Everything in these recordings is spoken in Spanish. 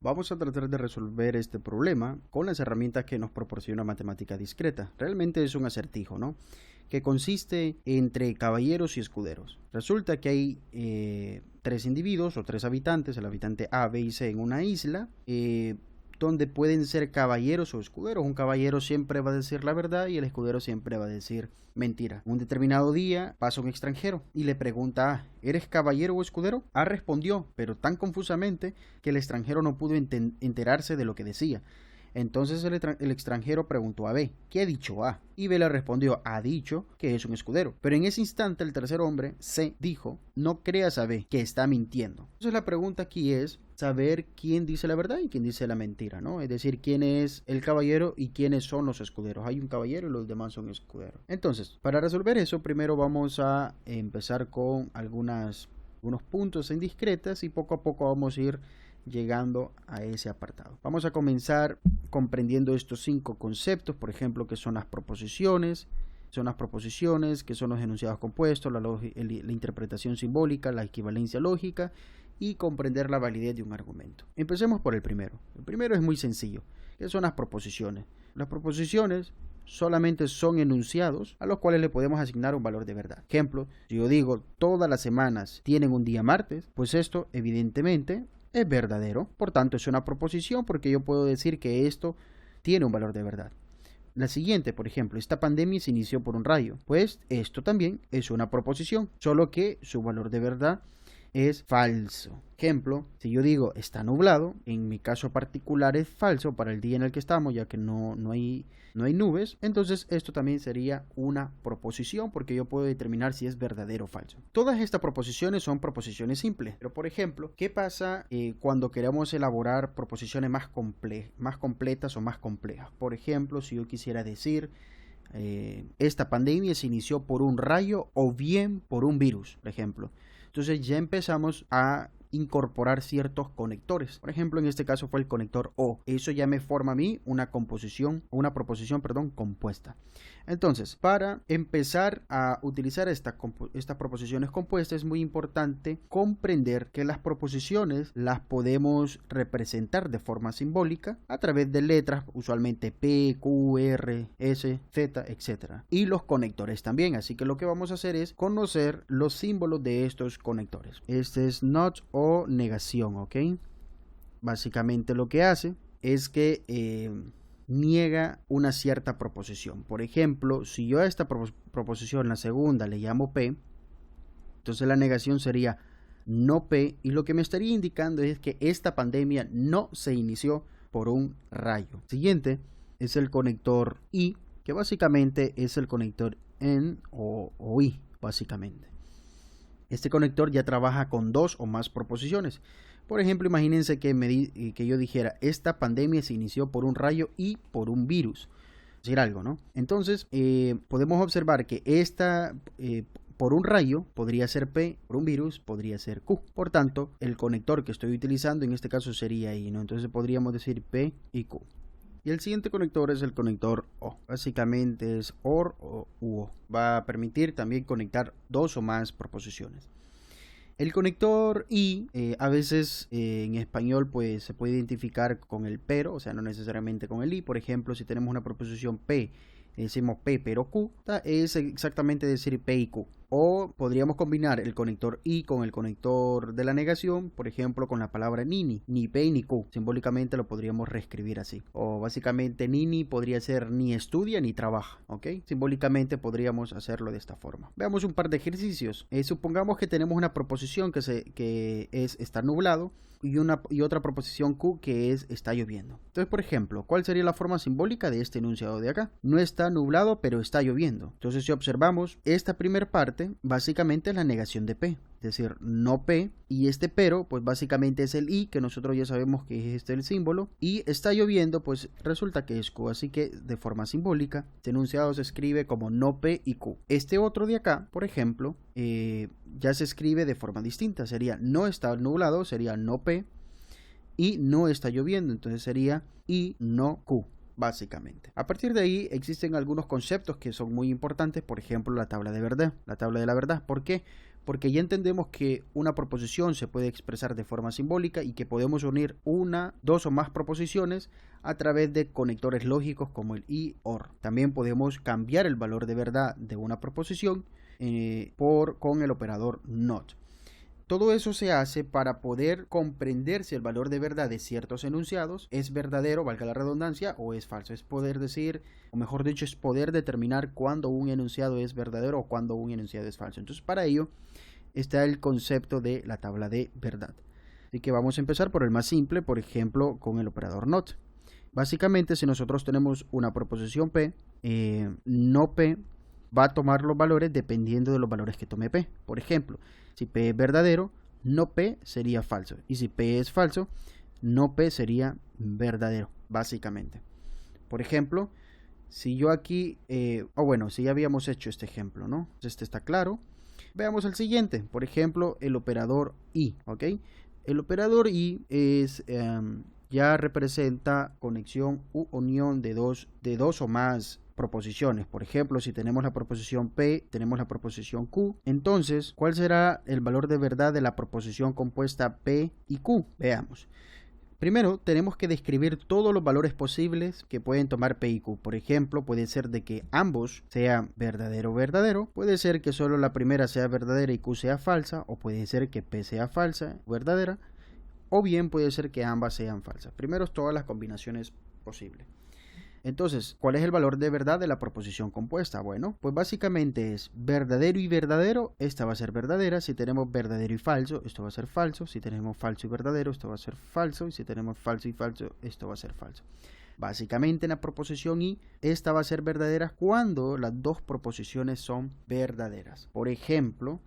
Vamos a tratar de resolver este problema con las herramientas que nos proporciona matemática discreta. Realmente es un acertijo, ¿no? Que consiste entre caballeros y escuderos. Resulta que hay tres individuos o tres habitantes, el habitante A, B y C en una isla, donde pueden ser caballeros o escuderos. Un caballero siempre va a decir la verdad y el escudero siempre va a decir mentira. Un determinado día pasa un extranjero y le pregunta a, ¿eres caballero o escudero? A respondió, pero tan confusamente que el extranjero no pudo enterarse de lo que decía. Entonces el extranjero preguntó a B, ¿qué ha dicho A? Y B le respondió, ha dicho que es un escudero. Pero en ese instante el tercer hombre, C, dijo, no creas a B, que está mintiendo. Entonces la pregunta aquí es saber quién dice la verdad y quién dice la mentira, ¿no? Es decir, quién es el caballero y quiénes son los escuderos. Hay un caballero y los demás son escuderos. Entonces, para resolver eso, primero vamos a empezar con algunos puntos en discretas y poco a poco vamos a ir llegando a ese apartado. Vamos a comenzar comprendiendo estos 5 conceptos, por ejemplo, que son las proposiciones, que son los enunciados compuestos, la interpretación simbólica, la equivalencia lógica y comprender la validez de un argumento. Empecemos por el primero. El primero es muy sencillo, que son las proposiciones. Las proposiciones solamente son enunciados a los cuales le podemos asignar un valor de verdad. Ejemplo, si yo digo todas las semanas tienen un día martes, pues esto evidentemente es verdadero. Por tanto, es una proposición porque yo puedo decir que esto tiene un valor de verdad. La siguiente, por ejemplo, esta pandemia se inició por un rayo. Pues esto también es una proposición, solo que su valor de verdad es falso. Ejemplo, si yo digo está nublado, en mi caso particular es falso para el día en el que estamos, ya que no hay nubes, entonces esto también sería una proposición porque yo puedo determinar si es verdadero o falso. Todas estas proposiciones son proposiciones simples, pero por ejemplo, ¿qué pasa cuando queremos elaborar proposiciones más completas o más complejas? Por ejemplo, si yo quisiera decir esta pandemia se inició por un rayo o bien por un virus, por ejemplo. Entonces ya empezamos a incorporar ciertos conectores. Por ejemplo, en este caso fue el conector O. Eso ya me forma a mí una proposición compuesta. Entonces, para empezar a utilizar estas proposiciones compuestas, es muy importante comprender que las proposiciones las podemos representar de forma simbólica a través de letras, usualmente P, Q, R, S, Z, etc. Y los conectores también. Así que lo que vamos a hacer es conocer los símbolos de estos conectores. Este es not o negación, ¿ok? Básicamente lo que hace es que niega una cierta proposición. Por ejemplo, si yo a esta proposición, la segunda, le llamo P, entonces la negación sería no P, y lo que me estaría indicando es que esta pandemia no se inició por un rayo. Siguiente es el conector I, que básicamente es el conector en o I, básicamente. Este conector ya trabaja con 2 o más proposiciones. Por ejemplo, imagínense que yo dijera, esta pandemia se inició por un rayo y por un virus. Decir algo, ¿no? Entonces, podemos observar que por un rayo podría ser P, por un virus podría ser Q. Por tanto, el conector que estoy utilizando en este caso sería I, ¿no? Entonces podríamos decir P y Q. Y el siguiente conector es el conector O. Básicamente es OR o UO. Va a permitir también conectar 2 o más proposiciones. El conector I a veces en español pues se puede identificar con el pero, o sea, no necesariamente con el I. Por ejemplo, si tenemos una proposición P, decimos P pero Q, es exactamente decir P y Q. O podríamos combinar el conector I con el conector de la negación, por ejemplo, con la palabra ni P ni Q. Simbólicamente lo podríamos reescribir así. O básicamente ni podría ser ni estudia ni trabaja, ¿ok? Simbólicamente podríamos hacerlo de esta forma. Veamos un par de ejercicios. Supongamos que tenemos una proposición que es está nublado y otra proposición Q que es está lloviendo. Entonces, por ejemplo, ¿cuál sería la forma simbólica de este enunciado de acá? No está nublado, pero está lloviendo. Entonces, si observamos, esta primera parte básicamente es la negación de P, es decir, no P, y este pero pues básicamente es el I, que nosotros ya sabemos que es este el símbolo, y está lloviendo pues resulta que es Q, así que de forma simbólica este enunciado se escribe como no P y Q. Este otro de acá, por ejemplo, ya se escribe de forma distinta, sería no está nublado, sería no P, y no está lloviendo, entonces sería I no Q. Básicamente. A partir de ahí existen algunos conceptos que son muy importantes, por ejemplo la tabla de verdad, la tabla de la verdad. ¿Por qué? porque ya entendemos que una proposición se puede expresar de forma simbólica y que podemos unir una, dos o más proposiciones a través de conectores lógicos como el y, or. También podemos cambiar el valor de verdad de una proposición con el operador not. Todo eso se hace para poder comprender si el valor de verdad de ciertos enunciados es verdadero, valga la redundancia, o es falso. Es poder decir, o mejor dicho, es poder determinar cuándo un enunciado es verdadero o cuándo un enunciado es falso. Entonces, para ello está el concepto de la tabla de verdad. Así que vamos a empezar por el más simple, por ejemplo, con el operador not. Básicamente, si nosotros tenemos una proposición P, no P va a tomar los valores dependiendo de los valores que tome P. Por ejemplo, si P es verdadero, no P sería falso. Y si P es falso, no P sería verdadero, básicamente. Por ejemplo, si yo aquí, si ya habíamos hecho este ejemplo, ¿no? Este está claro. Veamos el siguiente. Por ejemplo, el operador y, ¿ok? El operador y es, ya representa conexión u unión de dos o más proposiciones. Por ejemplo, si tenemos la proposición P, tenemos la proposición Q, entonces, ¿cuál será el valor de verdad de la proposición compuesta P y Q? Veamos. Primero, tenemos que describir todos los valores posibles que pueden tomar P y Q. Por ejemplo, puede ser de que ambos sean verdadero o verdadero, puede ser que solo la primera sea verdadera y Q sea falsa, o puede ser que P sea falsa o verdadera, o bien puede ser que ambas sean falsas. Primero, todas las combinaciones posibles. Entonces, ¿cuál es el valor de verdad de la proposición compuesta? Bueno, pues básicamente es verdadero y verdadero, esta va a ser verdadera. Si tenemos verdadero y falso, esto va a ser falso. Si tenemos falso y verdadero, esto va a ser falso. Y si tenemos falso y falso, esto va a ser falso. Básicamente en la proposición y, esta va a ser verdadera cuando las dos proposiciones son verdaderas. Por ejemplo,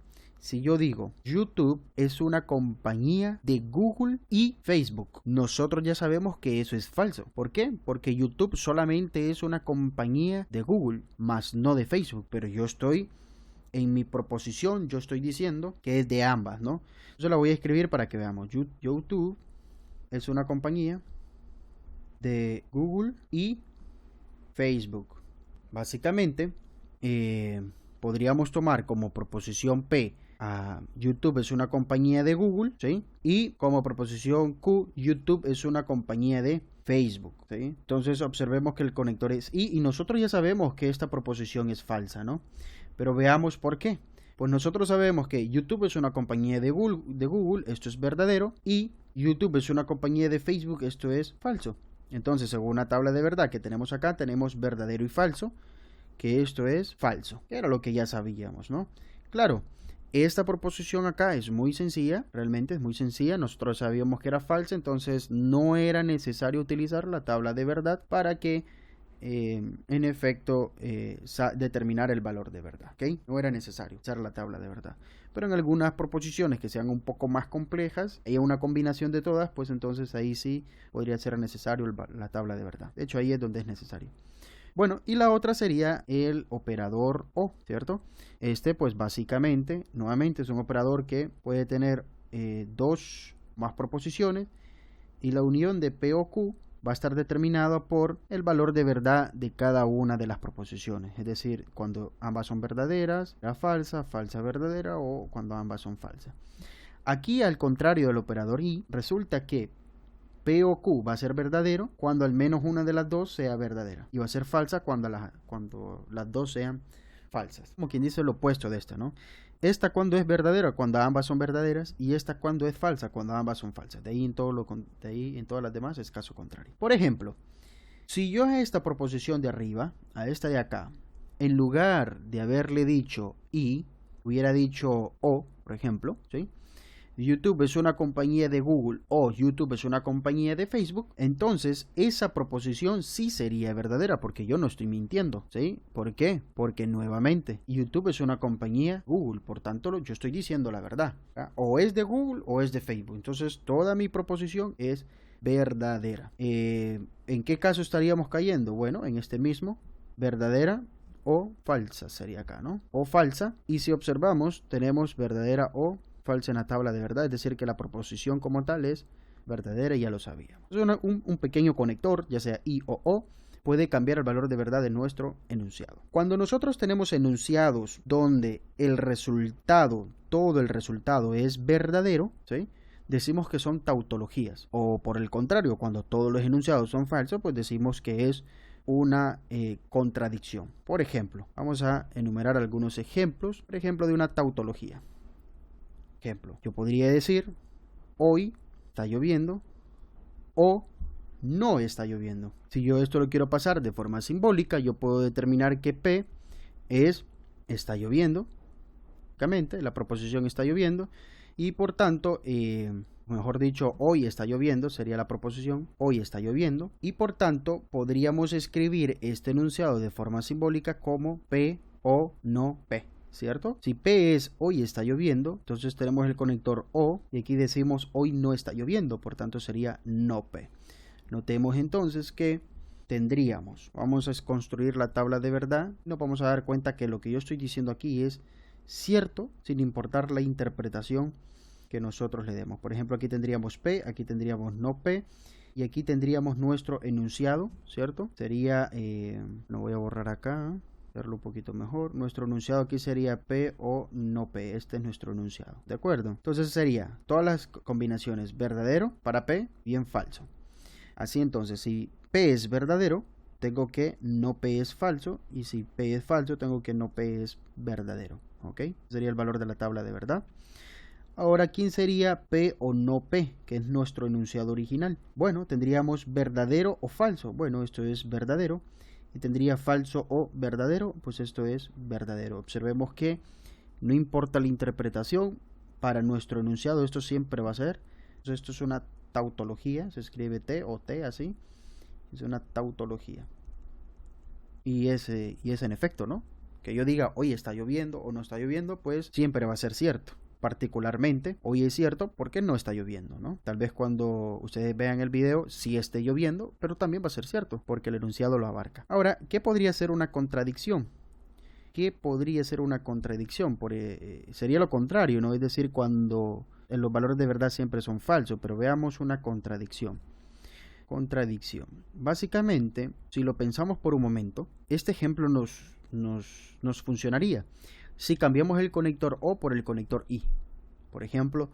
si yo digo YouTube es una compañía de Google y Facebook, nosotros ya sabemos que eso es falso. ¿Por qué? Porque YouTube solamente es una compañía de Google, más no de Facebook. Pero yo estoy, en mi proposición, yo estoy diciendo que es de ambas, ¿no? Yo la voy a escribir para que veamos. YouTube es una compañía de Google y Facebook. Básicamente, podríamos tomar como proposición P, YouTube es una compañía de Google, ¿sí? Y como proposición Q, YouTube es una compañía de Facebook, ¿sí? Entonces observemos que el conector es y nosotros ya sabemos que esta proposición es falsa, ¿no? Pero veamos por qué. Pues nosotros sabemos que YouTube es una compañía de Google, esto es verdadero, y YouTube es una compañía de Facebook, esto es falso. Entonces, según la tabla de verdad que tenemos acá, tenemos verdadero y falso, que esto es falso, que era lo que ya sabíamos, ¿no? Claro. Esta proposición acá es muy sencilla, realmente es muy sencilla. Nosotros sabíamos que era falsa, entonces no era necesario utilizar la tabla de verdad para que en efecto determinar el valor de verdad, ¿ok? No era necesario usar la tabla de verdad. Pero en algunas proposiciones que sean un poco más complejas y una combinación de todas, pues entonces ahí sí podría ser necesario la tabla de verdad. De hecho, ahí es donde es necesario. Bueno, y la otra sería el operador O, ¿cierto? Este, pues básicamente, nuevamente es un operador que puede tener dos más proposiciones y la unión de P o Q va a estar determinada por el valor de verdad de cada una de las proposiciones. Es decir, cuando ambas son verdaderas, la falsa, falsa verdadera, o cuando ambas son falsas. Aquí, al contrario del operador I, resulta que P o Q va a ser verdadero cuando al menos una de las dos sea verdadera, y va a ser falsa cuando las dos sean falsas. Como quien dice lo opuesto de esta, ¿no? Esta cuando es verdadera, cuando ambas son verdaderas, y esta cuando es falsa, cuando ambas son falsas. De ahí en todas las demás es caso contrario. Por ejemplo, si yo a esta proposición de arriba, a esta de acá, en lugar de haberle dicho y, hubiera dicho o, por ejemplo, ¿sí? YouTube es una compañía de Google o YouTube es una compañía de Facebook, entonces esa proposición sí sería verdadera porque yo no estoy mintiendo, ¿sí? ¿Por qué? Porque nuevamente YouTube es una compañía Google, por tanto yo estoy diciendo la verdad, ¿verdad? O es de Google o es de Facebook, entonces toda mi proposición es verdadera. ¿En qué caso estaríamos cayendo? Bueno, en este mismo, verdadera o falsa sería acá, ¿no? O falsa, y si observamos tenemos verdadera o falsa en la tabla de verdad, es decir que la proposición como tal es verdadera y ya lo sabíamos. Es un pequeño conector, ya sea I o O, puede cambiar el valor de verdad de nuestro enunciado. Cuando nosotros tenemos enunciados donde el resultado, todo el resultado es verdadero, ¿sí?, decimos que son tautologías. O por el contrario, cuando todos los enunciados son falsos, pues decimos que es una contradicción. Por ejemplo, vamos a enumerar algunos ejemplos, por ejemplo, de una tautología. Ejemplo, yo podría decir, hoy está lloviendo o no está lloviendo. Si yo esto lo quiero pasar de forma simbólica, yo puedo determinar que P es está lloviendo, básicamente la proposición está lloviendo, y por tanto, mejor dicho, hoy está lloviendo sería la proposición, hoy está lloviendo, y por tanto podríamos escribir este enunciado de forma simbólica como P o no P, ¿cierto? Si P es hoy está lloviendo, entonces tenemos el conector O y aquí decimos hoy no está lloviendo, por tanto sería no P. Notemos entonces que tendríamos, vamos a construir la tabla de verdad, nos vamos a dar cuenta que lo que yo estoy diciendo aquí es cierto sin importar la interpretación que nosotros le demos. Por ejemplo, aquí tendríamos P, aquí tendríamos no P y aquí tendríamos nuestro enunciado, ¿cierto? Sería, lo voy a borrar acá, verlo un poquito mejor. Nuestro enunciado aquí sería P o no P. Este es nuestro enunciado, ¿de acuerdo? Entonces sería todas las combinaciones verdadero para P, bien falso. Así entonces, si P es verdadero, tengo que no P es falso, y si P es falso, tengo que no P es verdadero. ¿Ok? Sería el valor de la tabla de verdad. Ahora, ¿quién sería P o no P? Que es nuestro enunciado original. Bueno, tendríamos verdadero o falso. Bueno, esto es verdadero. Y tendría falso o verdadero. Pues esto es verdadero. Observemos que no importa la interpretación, para nuestro enunciado esto siempre va a ser. Entonces, esto es una tautología. Se escribe T o T así. Es una tautología. Y es en efecto, ¿no? Que yo diga hoy está lloviendo o no está lloviendo, pues siempre va a ser cierto. Particularmente, hoy es cierto porque no está lloviendo, ¿no? Tal vez cuando ustedes vean el video sí esté lloviendo, pero también va a ser cierto porque el enunciado lo abarca. Ahora, ¿qué podría ser una contradicción? ¿Qué podría ser una contradicción? Sería lo contrario, ¿no? Es decir, cuando los valores de verdad siempre son falsos, pero veamos una contradicción. Contradicción. Básicamente, si lo pensamos por un momento, este ejemplo nos funcionaría si cambiamos el conector O por el conector I. Por ejemplo,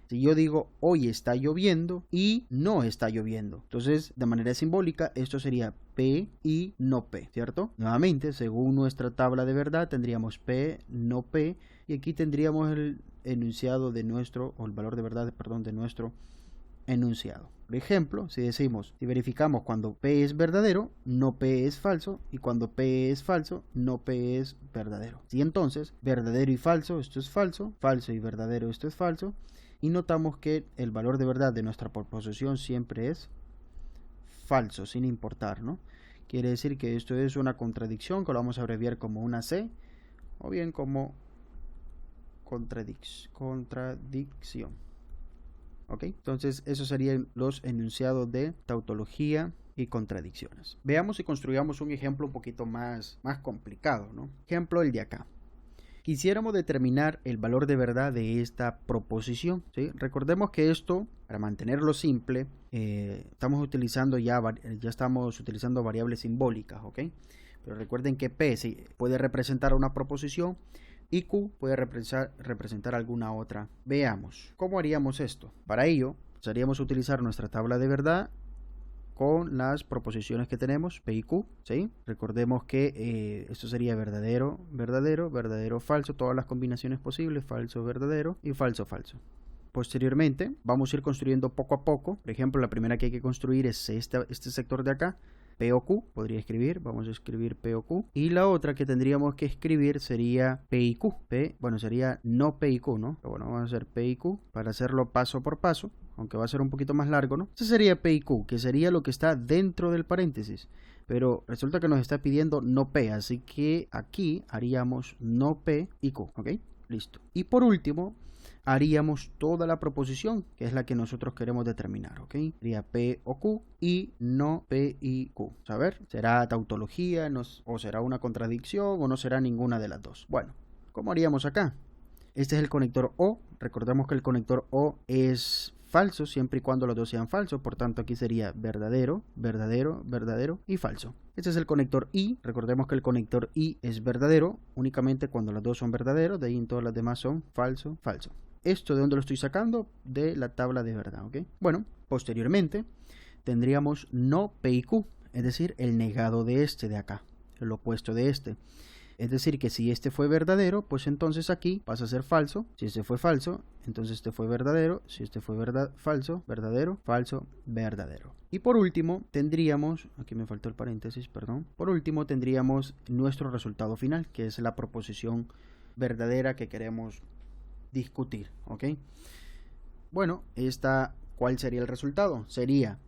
si yo digo hoy está lloviendo y no está lloviendo, entonces de manera simbólica esto sería P y no P, ¿cierto? Nuevamente, según nuestra tabla de verdad, tendríamos P, no P, y aquí tendríamos el enunciado de nuestro, o el valor de verdad, perdón, de nuestro enunciado. Por ejemplo, si verificamos cuando P es verdadero, no P es falso, y cuando P es falso, no P es verdadero. Y entonces, verdadero y falso, esto es falso, falso y verdadero, esto es falso, y notamos que el valor de verdad de nuestra proposición siempre es falso, sin importar, ¿no? Quiere decir que esto es una contradicción, que lo vamos a abreviar como una C, o bien como contradicción. ¿Ok? Entonces, esos serían los enunciados de tautología y contradicciones. Veamos y construyamos un ejemplo un poquito más complicado, ¿no? Ejemplo, el de acá. Quisiéramos determinar el valor de verdad de esta proposición, ¿sí? Recordemos que esto, para mantenerlo simple, estamos utilizando variables simbólicas, ¿ok? Pero recuerden que P puede representar una proposición y Q puede representar alguna otra. Veamos, ¿cómo haríamos esto? Para ello, pasaríamos a utilizar nuestra tabla de verdad con las proposiciones que tenemos, P y Q, ¿sí? Recordemos que esto sería verdadero, verdadero, verdadero, falso, todas las combinaciones posibles, falso, verdadero y falso, falso. Posteriormente, vamos a ir construyendo poco a poco. Por ejemplo, la primera que hay que construir es este sector de acá, P o Q, podría escribir, vamos a escribir P o Q, y la otra que tendríamos que escribir sería P y Q, sería no P y Q, ¿no? Pero bueno, vamos a hacer P y Q para hacerlo paso por paso, aunque va a ser un poquito más largo, ¿no? Ese sería P y Q, que sería lo que está dentro del paréntesis, pero resulta que nos está pidiendo no P, así que aquí haríamos no P y Q, ¿ok? Listo. Y por último, haríamos toda la proposición, que es la que nosotros queremos determinar, ¿ok? Sería P o Q y no P y Q. A ver, ¿será tautología o será una contradicción o no será ninguna de las dos? Bueno, ¿cómo haríamos acá? Este es el conector O. Recordemos que el conector O es falso siempre y cuando los dos sean falsos. Por tanto, aquí sería verdadero, verdadero, verdadero y falso. Este es el conector I. Recordemos que el conector I es verdadero únicamente cuando los dos son verdaderos. De ahí en todas las demás son falso, falso. ¿Esto de dónde lo estoy sacando? De la tabla de verdad, ¿ok? Bueno, posteriormente tendríamos no P y Q, es decir, el negado de este de acá, el opuesto de este. Es decir, que si este fue verdadero, pues entonces aquí pasa a ser falso. Si este fue falso, entonces este fue verdadero. Si este fue falso, verdadero, falso, verdadero. Y por último tendríamos, aquí me faltó el paréntesis, perdón. Por último tendríamos nuestro resultado final, que es la proposición verdadera que queremos discutir, ¿ok? Bueno, ¿cuál sería el resultado? Sería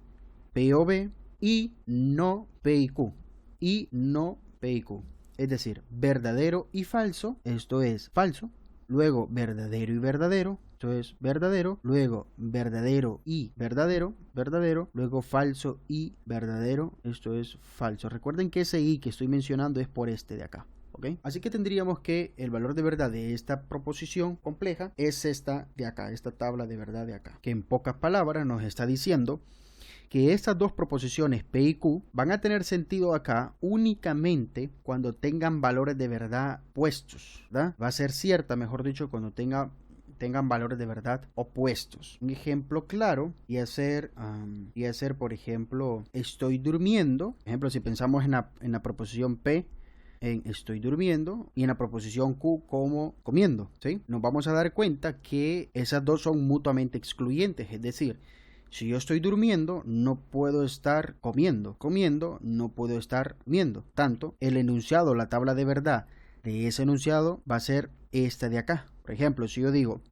P o B y no P y Q. Y no P y Q. Es decir, verdadero y falso, esto es falso. Luego verdadero y verdadero, esto es verdadero. Luego verdadero y verdadero, verdadero. Luego falso y verdadero, esto es falso. Recuerden que ese y que estoy mencionando es por este de acá. ¿Okay? Así que tendríamos que el valor de verdad de esta proposición compleja es esta de acá, esta tabla de verdad de acá, que en pocas palabras nos está diciendo que estas dos proposiciones P y Q van a tener sentido acá únicamente cuando tengan valores de verdad puestos, ¿verdad? Va a ser cierta, mejor dicho, cuando tengan valores de verdad opuestos. Un ejemplo claro y hacer, por ejemplo, estoy durmiendo. Por ejemplo, si pensamos en la proposición P, en estoy durmiendo, y en la proposición Q como comiendo, ¿sí? Nos vamos a dar cuenta que esas dos son mutuamente excluyentes, es decir, si yo estoy durmiendo, no puedo estar comiendo. Comiendo, no puedo estar comiendo. Tanto, el enunciado, la tabla de verdad de ese enunciado va a ser esta de acá. Por ejemplo, si yo digo,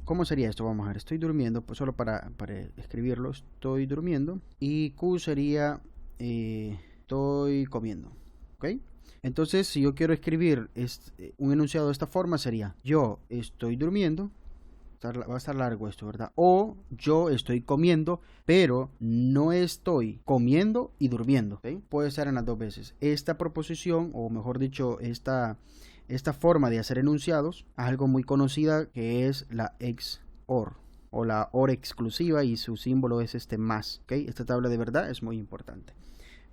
¿cómo sería esto? Vamos a ver, estoy durmiendo, pues solo para escribirlo, estoy durmiendo. Y Q sería, estoy comiendo. ¿Ok? Entonces, si yo quiero escribir un enunciado de esta forma, sería, yo estoy durmiendo. Va a estar largo esto, ¿verdad? O yo estoy comiendo, pero no estoy comiendo y durmiendo, ¿okay? Puede ser en las dos veces. Esta proposición, o mejor dicho, esta forma de hacer enunciados, es algo muy conocida que es la XOR, o la OR exclusiva, y su símbolo es este más, ¿ok? Esta tabla de verdad es muy importante.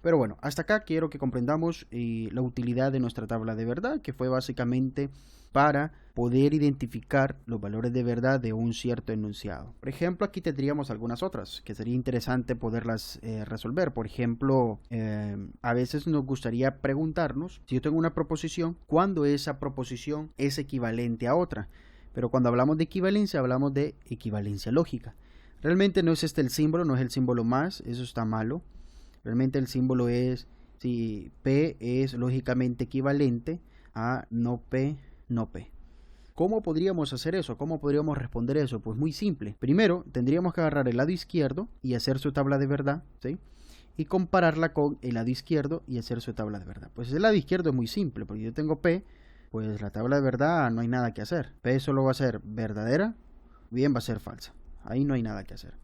Pero bueno, hasta acá quiero que comprendamos la utilidad de nuestra tabla de verdad, que fue básicamente para poder identificar los valores de verdad de un cierto enunciado. Por ejemplo, aquí tendríamos algunas otras que sería interesante poderlas resolver. Por ejemplo, a veces nos gustaría preguntarnos, si yo tengo una proposición, ¿cuándo esa proposición es equivalente a otra? Pero cuando hablamos de equivalencia, hablamos de equivalencia lógica. Realmente no es este el símbolo, no es el símbolo más, eso está malo. Realmente el símbolo es si P es lógicamente equivalente a no P, no P. ¿Cómo podríamos hacer eso? ¿Cómo podríamos responder eso? Pues muy simple. Primero, tendríamos que agarrar el lado izquierdo y hacer su tabla de verdad, ¿sí? Y compararla con el lado izquierdo y hacer su tabla de verdad. Pues el lado izquierdo es muy simple, porque yo tengo P, pues la tabla de verdad no hay nada que hacer. P solo va a ser verdadera, bien va a ser falsa. Ahí no hay nada que hacer.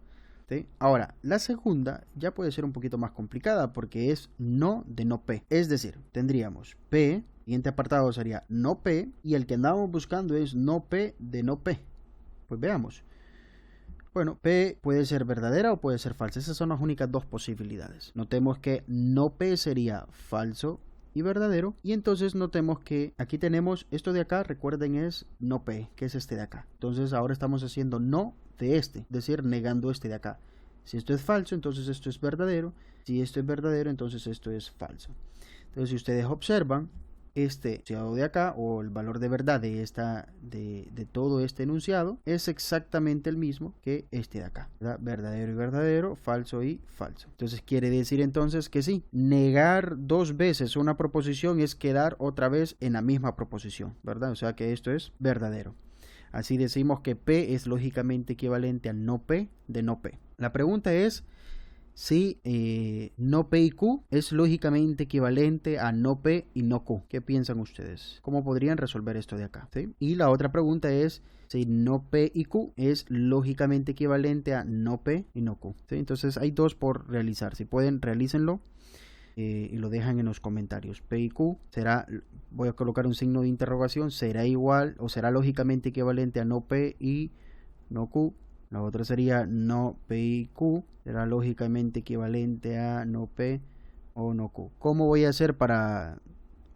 ¿Sí? Ahora, la segunda ya puede ser un poquito más complicada porque es no de no P. Es decir, tendríamos P, siguiente apartado sería no P, y el que andamos buscando es no P de no P. Pues veamos. Bueno, P puede ser verdadera o puede ser falsa. Esas son las únicas dos posibilidades. Notemos que no P sería falso y verdadero, y entonces notemos que aquí tenemos esto de acá, recuerden, es no P, que es este de acá. Entonces ahora estamos haciendo no de este, es decir, negando este de acá. Si esto es falso, entonces esto es verdadero. Si esto es verdadero, entonces esto es falso. Entonces, si ustedes observan, este enunciado de acá, o el valor de verdad de todo este enunciado, es exactamente el mismo que este de acá, ¿verdad? Verdadero y verdadero, falso y falso. Entonces quiere decir entonces que sí, negar dos veces una proposición es quedar otra vez en la misma proposición, ¿verdad? O sea que esto es verdadero. Así decimos que P es lógicamente equivalente a no P de no P. La pregunta es si no P y Q es lógicamente equivalente a no P y no Q. ¿Qué piensan ustedes? ¿Cómo podrían resolver esto de acá? ¿Sí? Y la otra pregunta es si no P y Q es lógicamente equivalente a no P y no Q. ¿Sí? Entonces hay dos por realizar. Si pueden, realícenlo. Y lo dejan en los comentarios. P y Q será, voy a colocar un signo de interrogación, será igual o será lógicamente equivalente a no P y no Q. La otra sería no P y Q, será lógicamente equivalente a no P o no Q. ¿Cómo voy a hacer para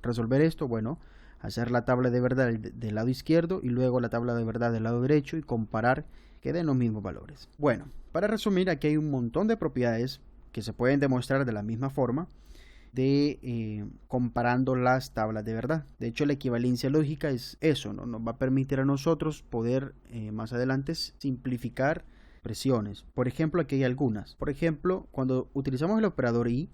resolver esto? Bueno, hacer la tabla de verdad del lado izquierdo y luego la tabla de verdad del lado derecho y comparar que den los mismos valores. Bueno, para resumir, aquí hay un montón de propiedades que se pueden demostrar de la misma forma comparando las tablas de verdad. De hecho, la equivalencia lógica es eso, ¿no? Nos va a permitir a nosotros poder más adelante simplificar expresiones. Por ejemplo, aquí hay algunas. Por ejemplo, cuando utilizamos el operador i,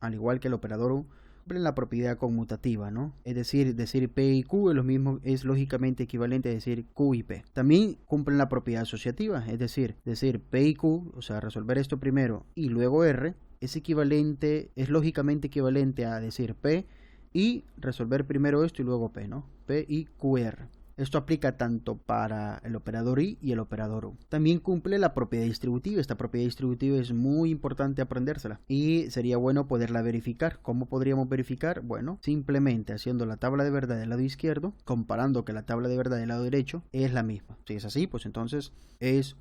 al igual que el operador u, cumplen la propiedad conmutativa, ¿no? Es decir P y Q es lo mismo, es lógicamente equivalente a decir Q y P. También cumplen la propiedad asociativa, es decir P y Q, o sea, resolver esto primero y luego R, es lógicamente equivalente a decir P y resolver primero esto y luego P, ¿no? P y QR. Esto aplica tanto para el operador i y el operador u. También cumple la propiedad distributiva. Esta propiedad distributiva es muy importante aprendérsela y sería bueno poderla verificar. ¿Cómo podríamos verificar? Bueno, simplemente haciendo la tabla de verdad del lado izquierdo, comparando que la tabla de verdad del lado derecho es la misma. Si es así, pues entonces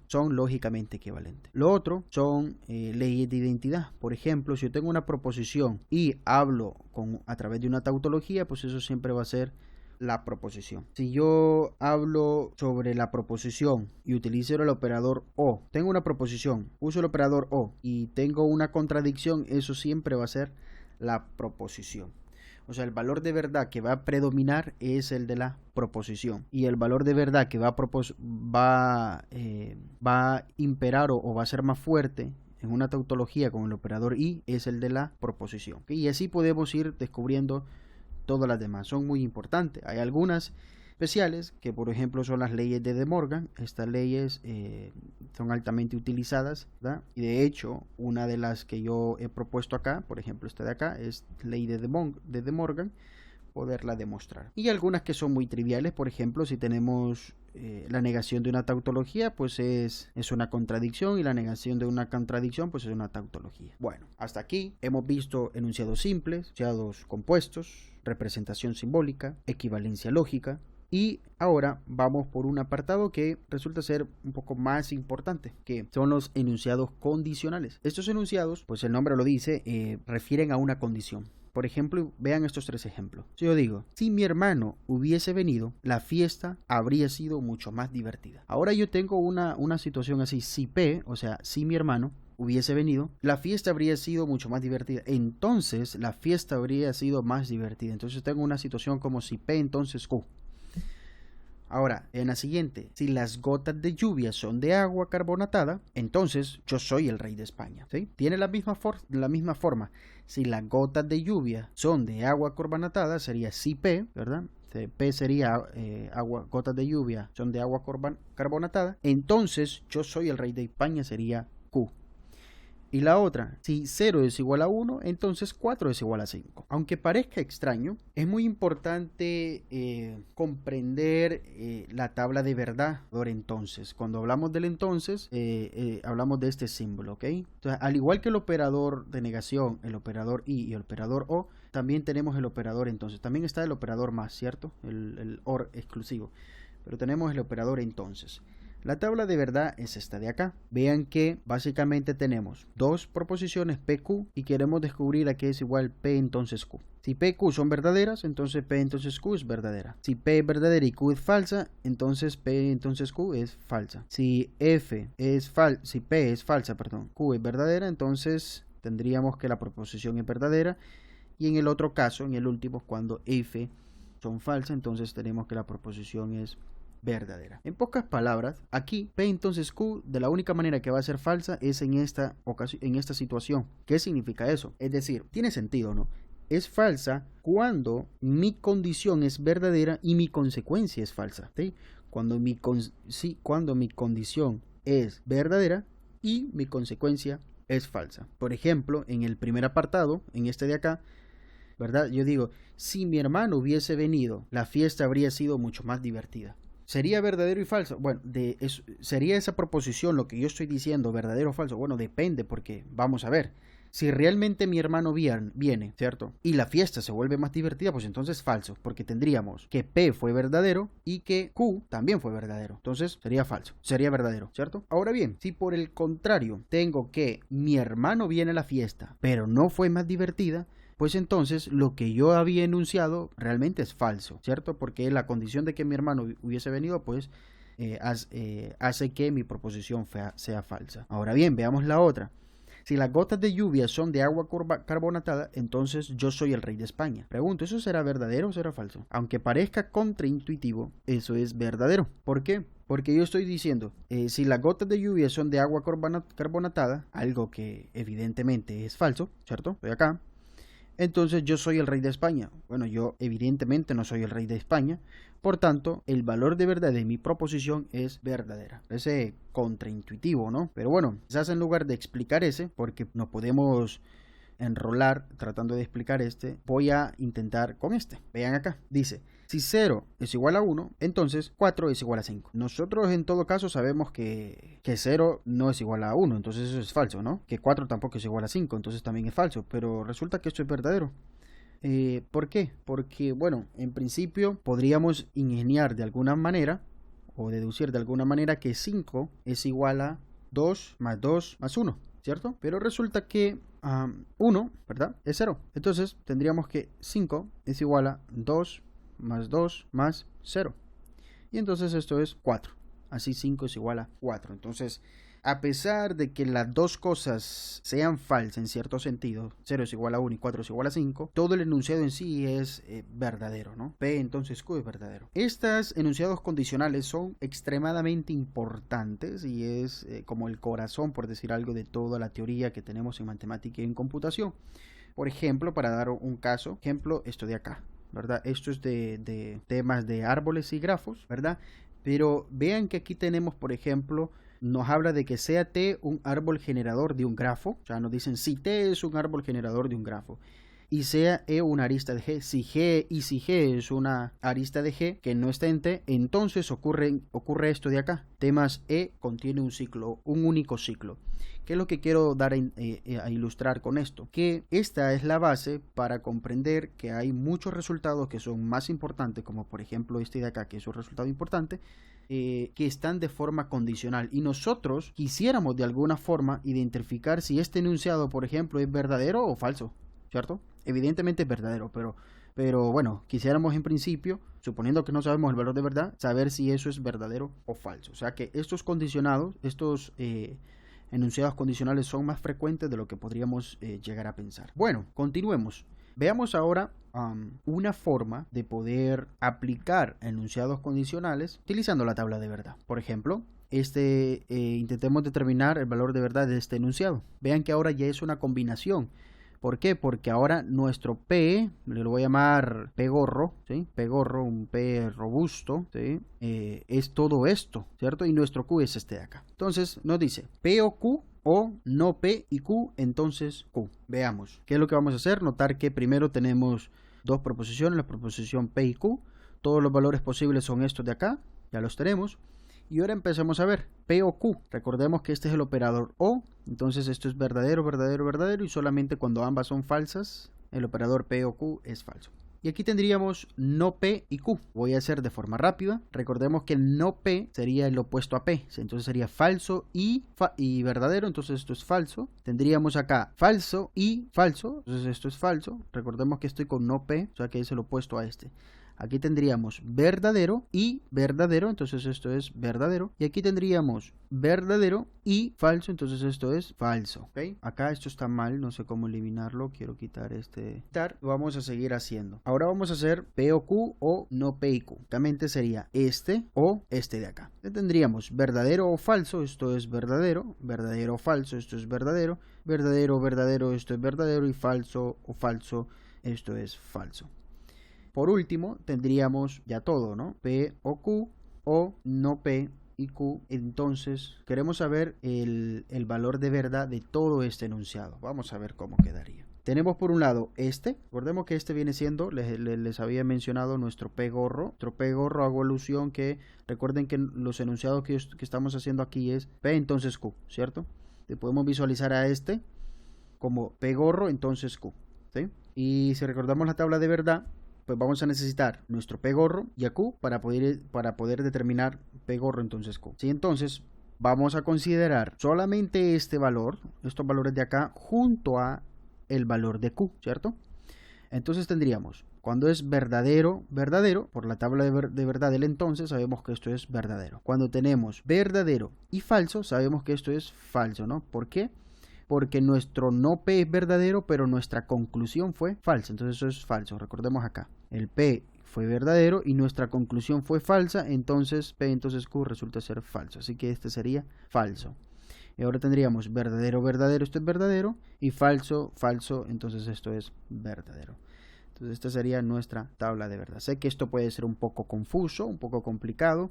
son lógicamente equivalentes. Lo otro son leyes de identidad. Por ejemplo, si yo tengo una proposición y hablo a través de una tautología, pues eso siempre va a ser la proposición. Si yo hablo sobre la proposición y utilizo el operador o, tengo una proposición, uso el operador o y tengo una contradicción, eso siempre va a ser la proposición. O sea, el valor de verdad que va a predominar es el de la proposición y el valor de verdad que va a imperar o va a ser más fuerte en una tautología con el operador y es el de la proposición. Y así podemos ir descubriendo todas las demás. Son muy importantes. Hay algunas especiales que, por ejemplo, son las leyes de De Morgan. Estas leyes son altamente utilizadas, ¿verdad? Y de hecho, una de las que yo he propuesto acá, por ejemplo, esta de acá, es ley de De Morgan, poderla demostrar. Y algunas que son muy triviales, por ejemplo, si tenemos la negación de una tautología, pues es una contradicción, y la negación de una contradicción, pues es una tautología. Bueno, hasta aquí hemos visto enunciados simples, enunciados compuestos, representación simbólica, equivalencia lógica, y ahora vamos por un apartado que resulta ser un poco más importante, que son los enunciados condicionales. Estos enunciados, pues el nombre lo dice, refieren a una condición. Por ejemplo, vean estos tres ejemplos. Si yo digo, si mi hermano hubiese venido, la fiesta habría sido mucho más divertida. Ahora yo tengo una situación así, si P, o sea, si mi hermano hubiese venido, la fiesta habría sido mucho más divertida. Entonces, la fiesta habría sido más divertida. Entonces tengo una situación como si P, entonces Q. Ahora, en la siguiente, si las gotas de lluvia son de agua carbonatada, entonces yo soy el rey de España, ¿sí? Tiene la misma forma. Si las gotas de lluvia son de agua carbonatada, sería si P, ¿verdad? P sería gotas de lluvia son de agua carbonatada, entonces yo soy el rey de España, sería Q. Y la otra, si 0 es igual a 1, entonces 4 es igual a 5. Aunque parezca extraño, es muy importante comprender la tabla de verdad. Entonces, cuando hablamos del entonces, hablamos de este símbolo, ¿ok? Entonces, al igual que el operador de negación, el operador y el operador o, también tenemos el operador entonces. También está el operador más, ¿cierto? El OR exclusivo. Pero tenemos el operador entonces. La tabla de verdad es esta de acá. Vean que básicamente tenemos dos proposiciones PQ y queremos descubrir a qué es igual P entonces Q. Si P y Q son verdaderas, entonces P entonces Q es verdadera. Si P es verdadera y Q es falsa, entonces P entonces Q es falsa. Si P es falsa, Q es verdadera, entonces tendríamos que la proposición es verdadera. Y en el otro caso, en el último, cuando F son falsas, entonces tenemos que la proposición es verdadera. En pocas palabras, aquí P entonces Q de la única manera que va a ser falsa es en esta situación. ¿Qué significa eso? Es decir, tiene sentido, ¿no? Es falsa cuando mi condición es verdadera y mi consecuencia es falsa, ¿sí? Cuando mi condición es verdadera y mi consecuencia es falsa. Por ejemplo, en el primer apartado, en este de acá, ¿verdad? Yo digo, si mi hermano hubiese venido, la fiesta habría sido mucho más divertida. ¿Sería verdadero y falso? Bueno, ¿sería esa proposición lo que yo estoy diciendo verdadero o falso? Bueno, depende, porque vamos a ver. Si realmente mi hermano viene, ¿cierto? Y la fiesta se vuelve más divertida, pues entonces falso, porque tendríamos que P fue verdadero y que Q también fue verdadero. Entonces sería falso, sería verdadero, ¿cierto? Ahora bien, si por el contrario tengo que mi hermano viene a la fiesta, pero no fue más divertida, pues entonces lo que yo había enunciado realmente es falso, ¿cierto? Porque la condición de que mi hermano hubiese venido, pues hace que mi proposición sea falsa. Ahora bien, veamos la otra. Si las gotas de lluvia son de agua carbonatada, entonces yo soy el rey de España. Pregunto, ¿eso será verdadero o será falso? Aunque parezca contraintuitivo, eso es verdadero. ¿Por qué? Porque yo estoy diciendo, si las gotas de lluvia son de agua carbonatada, algo que evidentemente es falso, ¿cierto? Estoy acá. Entonces yo soy el rey de España. Bueno, yo evidentemente no soy el rey de España. Por tanto, el valor de verdad de mi proposición es verdadera. Parece contraintuitivo, ¿no? Pero bueno, quizás en lugar de explicar ese, porque nos podemos enrolar tratando de explicar este, voy a intentar con este. Vean acá, dice, si 0 es igual a 1, entonces 4 es igual a 5. Nosotros en todo caso sabemos que 0 no es igual a 1, entonces eso es falso, ¿no? Que 4 tampoco es igual a 5, entonces también es falso, pero resulta que esto es verdadero. ¿Por qué? Porque, bueno, en principio podríamos ingeniar de alguna manera o deducir de alguna manera que 5 es igual a 2 más 1, ¿cierto? Pero resulta que 1, ¿verdad? Es 0. Entonces tendríamos que 5 es igual a 2 más 0. Y entonces esto es 4. Así 5 es igual a 4. Entonces, a pesar de que las dos cosas sean falsas en cierto sentido, 0 es igual a 1 y 4 es igual a 5, todo el enunciado en sí es verdadero, ¿no? P entonces Q es verdadero. Estos enunciados condicionales son extremadamente importantes y es como el corazón, por decir algo, de toda la teoría que tenemos en matemática y en computación. Por ejemplo, para dar un caso, esto de acá, ¿verdad? Esto es de temas de árboles y grafos, ¿verdad? Pero vean que aquí tenemos, por ejemplo, nos habla de que sea T un árbol generador de un grafo. O sea, nos dicen si T es un árbol generador de un grafo. Y sea E una arista de G. Si G es una arista de G que no está en T, entonces ocurre esto de acá. T más E contiene un ciclo, un único ciclo. ¿Qué es lo que quiero dar a ilustrar con esto? Que esta es la base para comprender que hay muchos resultados que son más importantes, como por ejemplo este de acá, que es un resultado importante, que están de forma condicional. Y nosotros quisiéramos de alguna forma identificar si este enunciado, por ejemplo, es verdadero o falso, ¿cierto? Evidentemente es verdadero, pero bueno, quisiéramos en principio, suponiendo que no sabemos el valor de verdad, saber si eso es verdadero o falso. O sea que estos condicionados, estos enunciados condicionales son más frecuentes de lo que podríamos llegar a pensar. Bueno, continuemos. Veamos ahora una forma de poder aplicar enunciados condicionales utilizando la tabla de verdad. Por ejemplo, intentemos determinar el valor de verdad de este enunciado. Vean que ahora ya es una combinación. ¿Por qué? Porque ahora nuestro P, le lo voy a llamar P gorro, ¿sí? P gorro, un P robusto, ¿sí? Es todo esto, ¿cierto? Y nuestro Q es este de acá. Entonces nos dice P o Q o no P y Q, entonces Q. Veamos. ¿Qué es lo que vamos a hacer? Notar que primero tenemos dos proposiciones, la proposición P y Q. Todos los valores posibles son estos de acá, ya los tenemos. Y ahora empezamos a ver P o Q. Recordemos que este es el operador O. Entonces esto es verdadero, verdadero, verdadero. Y solamente cuando ambas son falsas, el operador P o Q es falso. Y aquí tendríamos no P y Q. Voy a hacer de forma rápida. Recordemos que el no P sería el opuesto a P. Entonces sería falso y verdadero. Entonces esto es falso. Tendríamos acá falso y falso. Entonces esto es falso. Recordemos que estoy con no P. O sea que es el opuesto a este. Aquí tendríamos verdadero y verdadero, entonces esto es verdadero. Y aquí tendríamos verdadero y falso, entonces esto es falso. ¿Okay? Acá esto está mal, no sé cómo eliminarlo. Quiero quitar este. Vamos a seguir haciendo. Ahora vamos a hacer P o Q o no P y Q. Justamente sería este o este de acá. Tendríamos verdadero o falso, esto es verdadero. Verdadero o falso, esto es verdadero. Verdadero o verdadero, esto es verdadero. Y falso o falso, esto es falso. Por último, tendríamos ya todo, ¿no? P o Q o no P y Q. Entonces, queremos saber el valor de verdad de todo este enunciado. Vamos a ver cómo quedaría. Tenemos por un lado este. Recordemos que este viene siendo, les había mencionado nuestro P gorro. Nuestro P gorro, hago alusión que, recuerden que los enunciados que estamos haciendo aquí es P entonces Q, ¿cierto? Le podemos visualizar a este. como P gorro, entonces Q, ¿sí? Y si recordamos la tabla de verdad, pues vamos a necesitar nuestro P gorro y a Q para poder determinar P gorro, entonces Q. ¿Sí? Entonces vamos a considerar solamente este valor, estos valores de acá, junto a el valor de Q, ¿cierto? Entonces tendríamos, cuando es verdadero, verdadero, por la tabla de verdad del entonces, sabemos que esto es verdadero. Cuando tenemos verdadero y falso, sabemos que esto es falso, ¿no? ¿Por qué? Porque nuestro no P es verdadero, pero nuestra conclusión fue falsa. Entonces eso es falso. Recordemos acá. El P fue verdadero y nuestra conclusión fue falsa. Entonces P, entonces Q resulta ser falso. Así que este sería falso. Y ahora tendríamos verdadero, verdadero, esto es verdadero. Y falso, falso, entonces esto es verdadero. Entonces esta sería nuestra tabla de verdad. Sé que esto puede ser un poco confuso, un poco complicado,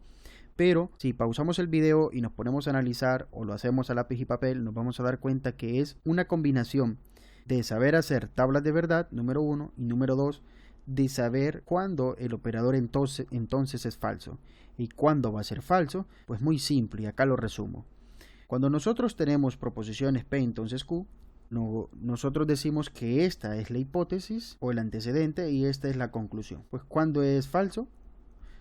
pero si pausamos el video y nos ponemos a analizar o lo hacemos a lápiz y papel, nos vamos a dar cuenta que es una combinación de saber hacer tablas de verdad, número 1, y número 2, de saber cuándo el operador entonces es falso y cuándo va a ser falso. Pues muy simple, y acá lo resumo. Cuando nosotros tenemos proposiciones P entonces Q, nosotros decimos que esta es la hipótesis o el antecedente y esta es la conclusión. Pues cuando es falso,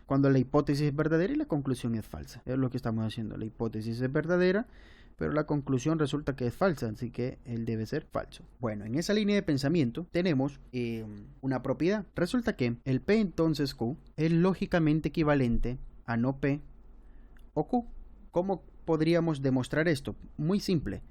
cuando la hipótesis es verdadera y la conclusión es falsa. Es lo que estamos haciendo. La hipótesis es verdadera, pero la conclusión resulta que es falsa, así que él debe ser falso. Bueno, en esa línea de pensamiento tenemos una propiedad. Resulta que el P entonces Q es lógicamente equivalente a no P o Q. ¿Cómo podríamos demostrar esto? Muy simple.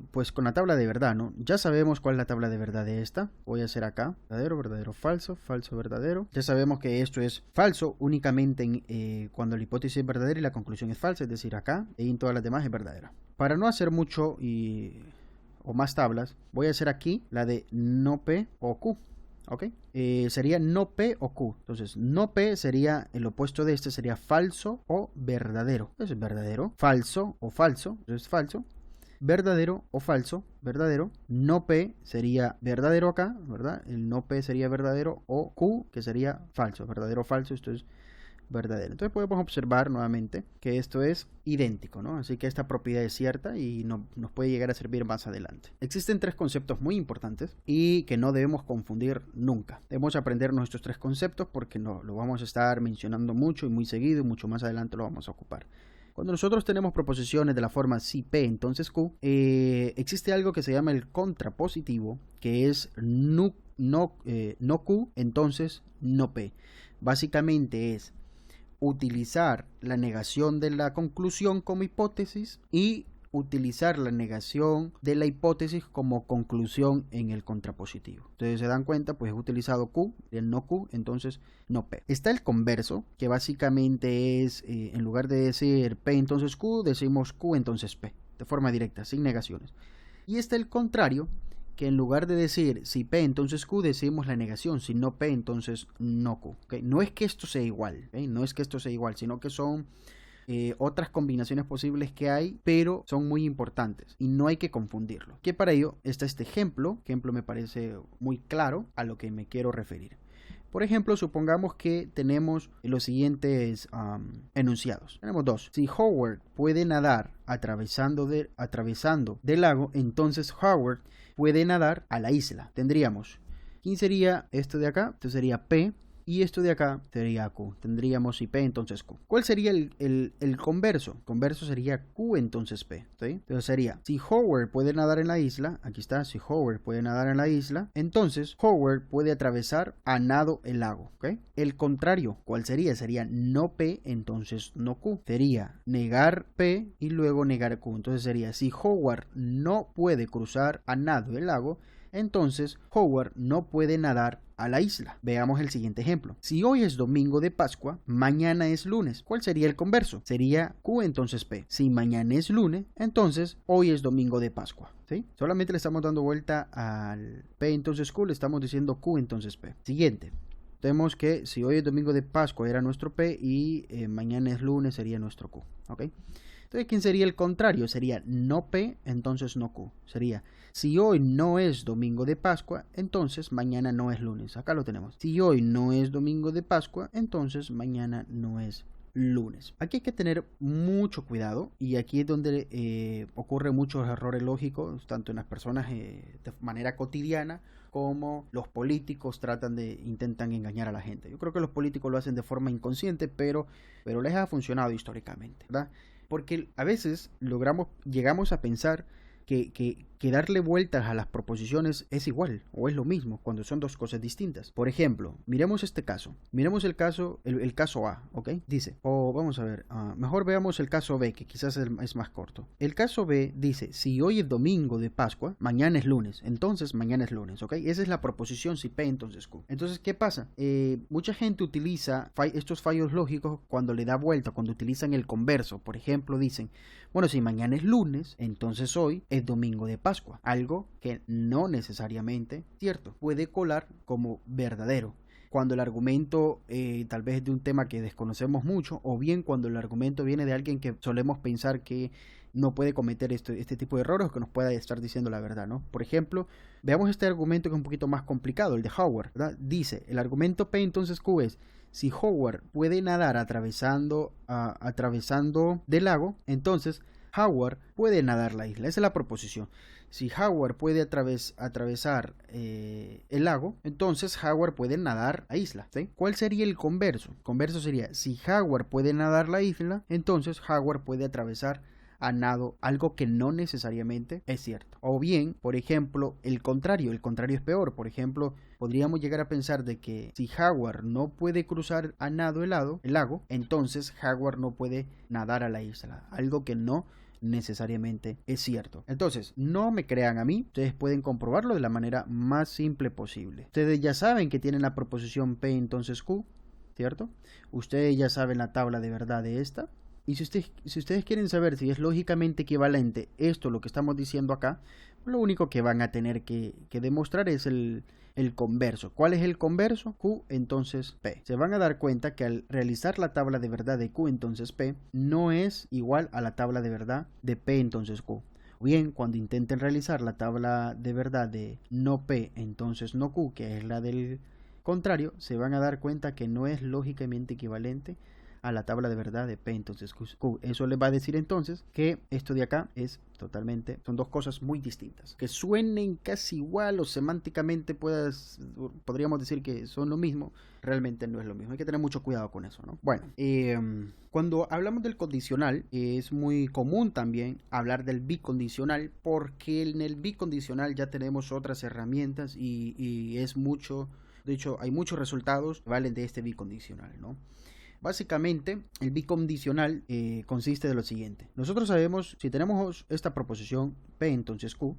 Pues con la tabla de verdad, ¿no? Ya sabemos cuál es la tabla de verdad de esta. Voy a hacer acá, verdadero, verdadero, falso, falso, verdadero. Ya sabemos que esto es falso únicamente cuando la hipótesis es verdadera y la conclusión es falsa, es decir, acá, y en todas las demás es verdadera. Para no hacer mucho o más tablas, voy a hacer aquí la de no P o Q. ¿Ok? Sería no P o Q. Entonces, no P sería el opuesto de este, sería falso o verdadero. Eso es verdadero. Falso o falso. Eso es falso. Verdadero o falso, verdadero. No P sería verdadero acá, ¿verdad? El no P sería verdadero, o Q, que sería falso, verdadero o falso, esto es verdadero. Entonces podemos observar nuevamente que esto es idéntico, ¿no? Así que esta propiedad es cierta y nos puede llegar a servir más adelante. Existen tres conceptos muy importantes y que no debemos confundir nunca. Debemos aprendernos estos tres conceptos porque lo vamos a estar mencionando mucho y muy seguido y mucho más adelante lo vamos a ocupar. Cuando nosotros tenemos proposiciones de la forma si P entonces Q, existe algo que se llama el contrapositivo, que es no Q entonces no P. Básicamente es utilizar la negación de la conclusión como hipótesis y utilizar la negación de la hipótesis como conclusión en el contrapositivo. Entonces se dan cuenta, pues he utilizado Q, el no Q, entonces no P. Está el converso, que básicamente es, en lugar de decir P entonces Q, decimos Q entonces P, de forma directa, sin negaciones. Y está el contrario, que en lugar de decir si P entonces Q, decimos la negación, si no P entonces no Q. ¿Okay? No es que esto sea igual, ¿okay? No es que esto sea igual, sino que son otras combinaciones posibles que hay, pero son muy importantes y no hay que confundirlo. Que para ello está este ejemplo me parece muy claro a lo que me quiero referir. Por ejemplo, supongamos que tenemos los siguientes enunciados. Tenemos dos. Si Howard puede nadar atravesando del lago, entonces Howard puede nadar a la isla. Tendríamos, ¿quién sería esto de acá? Esto sería P. Y esto de acá sería Q. Tendríamos si P entonces Q. ¿Cuál sería el converso? Converso sería Q entonces P. ¿Sí? Entonces sería, si Howard puede nadar en la isla, aquí está, si Howard puede nadar en la isla, entonces Howard puede atravesar a nado el lago. ¿Okay? El contrario, ¿cuál sería? Sería no P entonces no Q. Sería negar P y luego negar Q. Entonces sería, si Howard no puede cruzar a nado el lago, entonces Howard no puede nadar a la isla. Veamos el siguiente ejemplo. Si hoy es domingo de Pascua, mañana es lunes. ¿Cuál sería el converso? Sería Q entonces P. Si mañana es lunes, entonces hoy es domingo de Pascua. ¿Sí? Solamente le estamos dando vuelta al P entonces Q, le estamos diciendo Q entonces P. Siguiente. Tenemos que si hoy es domingo de Pascua era nuestro P y mañana es lunes sería nuestro Q. ¿Ok? Entonces, ¿quién sería el contrario? Sería no P, entonces no Q. Sería, si hoy no es domingo de Pascua, entonces mañana no es lunes. Acá lo tenemos. Si hoy no es domingo de Pascua, entonces mañana no es lunes. Aquí hay que tener mucho cuidado y aquí es donde ocurren muchos errores lógicos, tanto en las personas de manera cotidiana como los políticos intentan engañar a la gente. Yo creo que los políticos lo hacen de forma inconsciente, pero les ha funcionado históricamente, ¿verdad? Porque a veces llegamos a pensar que darle vueltas a las proposiciones es igual o es lo mismo cuando son dos cosas distintas. Por ejemplo, miremos este caso. Miremos el caso A, ¿ok? Dice, vamos a ver, mejor veamos el caso B, que quizás es más corto. El caso B dice, si hoy es domingo de Pascua, mañana es lunes. Entonces, mañana es lunes, ¿ok? Esa es la proposición si P, entonces Q. Entonces, ¿qué pasa? Mucha gente utiliza estos fallos lógicos cuando le da vuelta, cuando utilizan el converso. Por ejemplo, dicen, bueno, si mañana es lunes, entonces hoy es domingo de Pascua, algo que no necesariamente es cierto, puede colar como verdadero cuando el argumento tal vez es de un tema que desconocemos mucho, o bien cuando el argumento viene de alguien que solemos pensar que no puede cometer este tipo de errores o que nos pueda estar diciendo la verdad, ¿no? Por ejemplo, veamos este argumento que es un poquito más complicado, el de Howard, ¿verdad? Dice, el argumento P entonces Q es, si Howard puede nadar atravesando del lago, entonces Howard puede nadar la isla. Esa es la proposición. Si Howard puede atravesar el lago, entonces Howard puede nadar la isla, ¿sí? ¿Cuál sería el converso? El converso sería, si Howard puede nadar la isla, entonces Howard puede atravesar a nado, algo que no necesariamente es cierto. O bien, por ejemplo, el contrario es peor. Por ejemplo, podríamos llegar a pensar de que si Howard no puede cruzar a nado el lago, entonces Howard no puede nadar a la isla, algo que no necesariamente es cierto. Entonces, no me crean a mí, ustedes pueden comprobarlo de la manera más simple posible. Ustedes ya saben que tienen la proposición P entonces Q, ¿cierto? Ustedes ya saben la tabla de verdad de esta. Y si ustedes quieren saber si es lógicamente equivalente esto, lo que estamos diciendo acá, lo único que van a tener que demostrar es el converso. ¿Cuál es el converso? Q entonces P. Se van a dar cuenta que al realizar la tabla de verdad de Q entonces P, no es igual a la tabla de verdad de P entonces Q. O bien, cuando intenten realizar la tabla de verdad de no P entonces no Q, que es la del contrario, se van a dar cuenta que no es lógicamente equivalente a la tabla de verdad de P entonces Q. Eso les va a decir entonces que esto de acá son dos cosas muy distintas, que suenen casi igual o semánticamente podríamos decir que son lo mismo, realmente no es lo mismo. Hay que tener mucho cuidado con eso, ¿no? Bueno, cuando hablamos del condicional, es muy común también hablar del bicondicional, porque en el bicondicional ya tenemos otras herramientas y es mucho, de hecho hay muchos resultados que valen de este bicondicional, ¿no? Básicamente, el bicondicional consiste de lo siguiente. Nosotros sabemos, si tenemos esta proposición P entonces Q,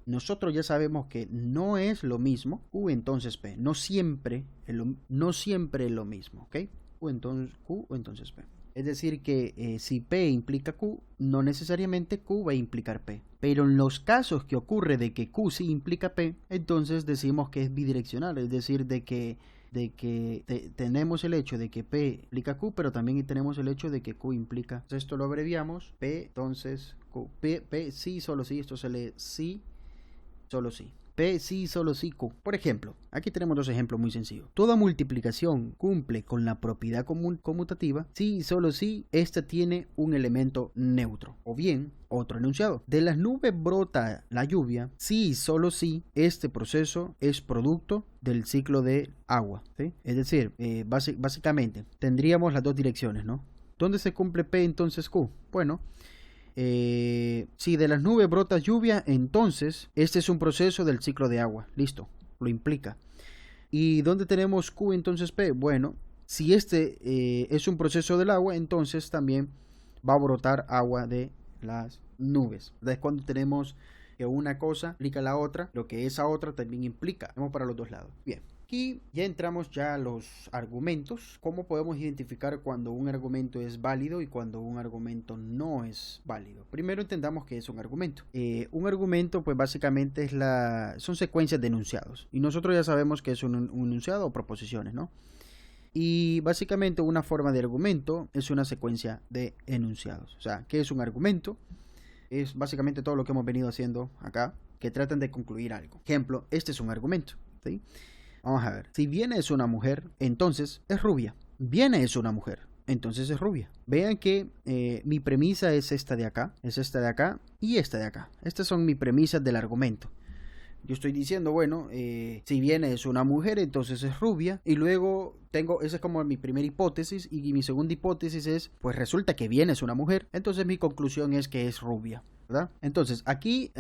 nosotros ya sabemos que no es lo mismo Q entonces P. No siempre es lo mismo, ¿ok? Q entonces P. Es decir que si P implica Q, no necesariamente Q va a implicar P. Pero en los casos que ocurre de que Q sí implica P, entonces decimos que es bidireccional, es decir, de que tenemos el hecho de que P implica Q, pero también tenemos el hecho de que Q implica. Entonces esto lo abreviamos P, entonces Q. P sí, solo sí, esto se lee sí, solo sí. P sí, solo sí, Q. Por ejemplo, aquí tenemos dos ejemplos muy sencillos. Toda multiplicación cumple con la propiedad conmutativa si y solo si esta tiene un elemento neutro. O bien, otro enunciado. De las nubes brota la lluvia si y solo si este proceso es producto del ciclo de agua, ¿sí? Es decir, básicamente tendríamos las dos direcciones, ¿no? ¿Dónde se cumple P entonces Q? Bueno, si de las nubes brota lluvia, entonces este es un proceso del ciclo de agua. Listo, lo implica. ¿Y dónde tenemos Q entonces P? Bueno, si este es un proceso del agua, entonces también va a brotar agua de las nubes. Es cuando tenemos que una cosa implica la otra, lo que esa otra también implica. Vamos para los dos lados. Bien. Aquí ya entramos ya a los argumentos. ¿Cómo podemos identificar cuando un argumento es válido y cuando un argumento no es válido? Primero entendamos qué es un argumento. Un argumento pues básicamente son secuencias de enunciados. Y nosotros ya sabemos que es un enunciado o proposiciones, ¿no? Y básicamente una forma de argumento es una secuencia de enunciados. O sea, ¿qué es un argumento? Es básicamente todo lo que hemos venido haciendo acá, que tratan de concluir algo. Ejemplo, este es un argumento, ¿sí? Vamos a ver, si Viene es una mujer, entonces es rubia. Viene es una mujer, entonces es rubia. Vean que mi premisa es esta de acá y esta de acá. Estas son mis premisas del argumento. Yo estoy diciendo, bueno, si bien es una mujer, entonces es rubia. Y luego esa es como mi primera hipótesis. Y mi segunda hipótesis es, pues resulta que bien es una mujer. Entonces mi conclusión es que es rubia, ¿verdad? Entonces aquí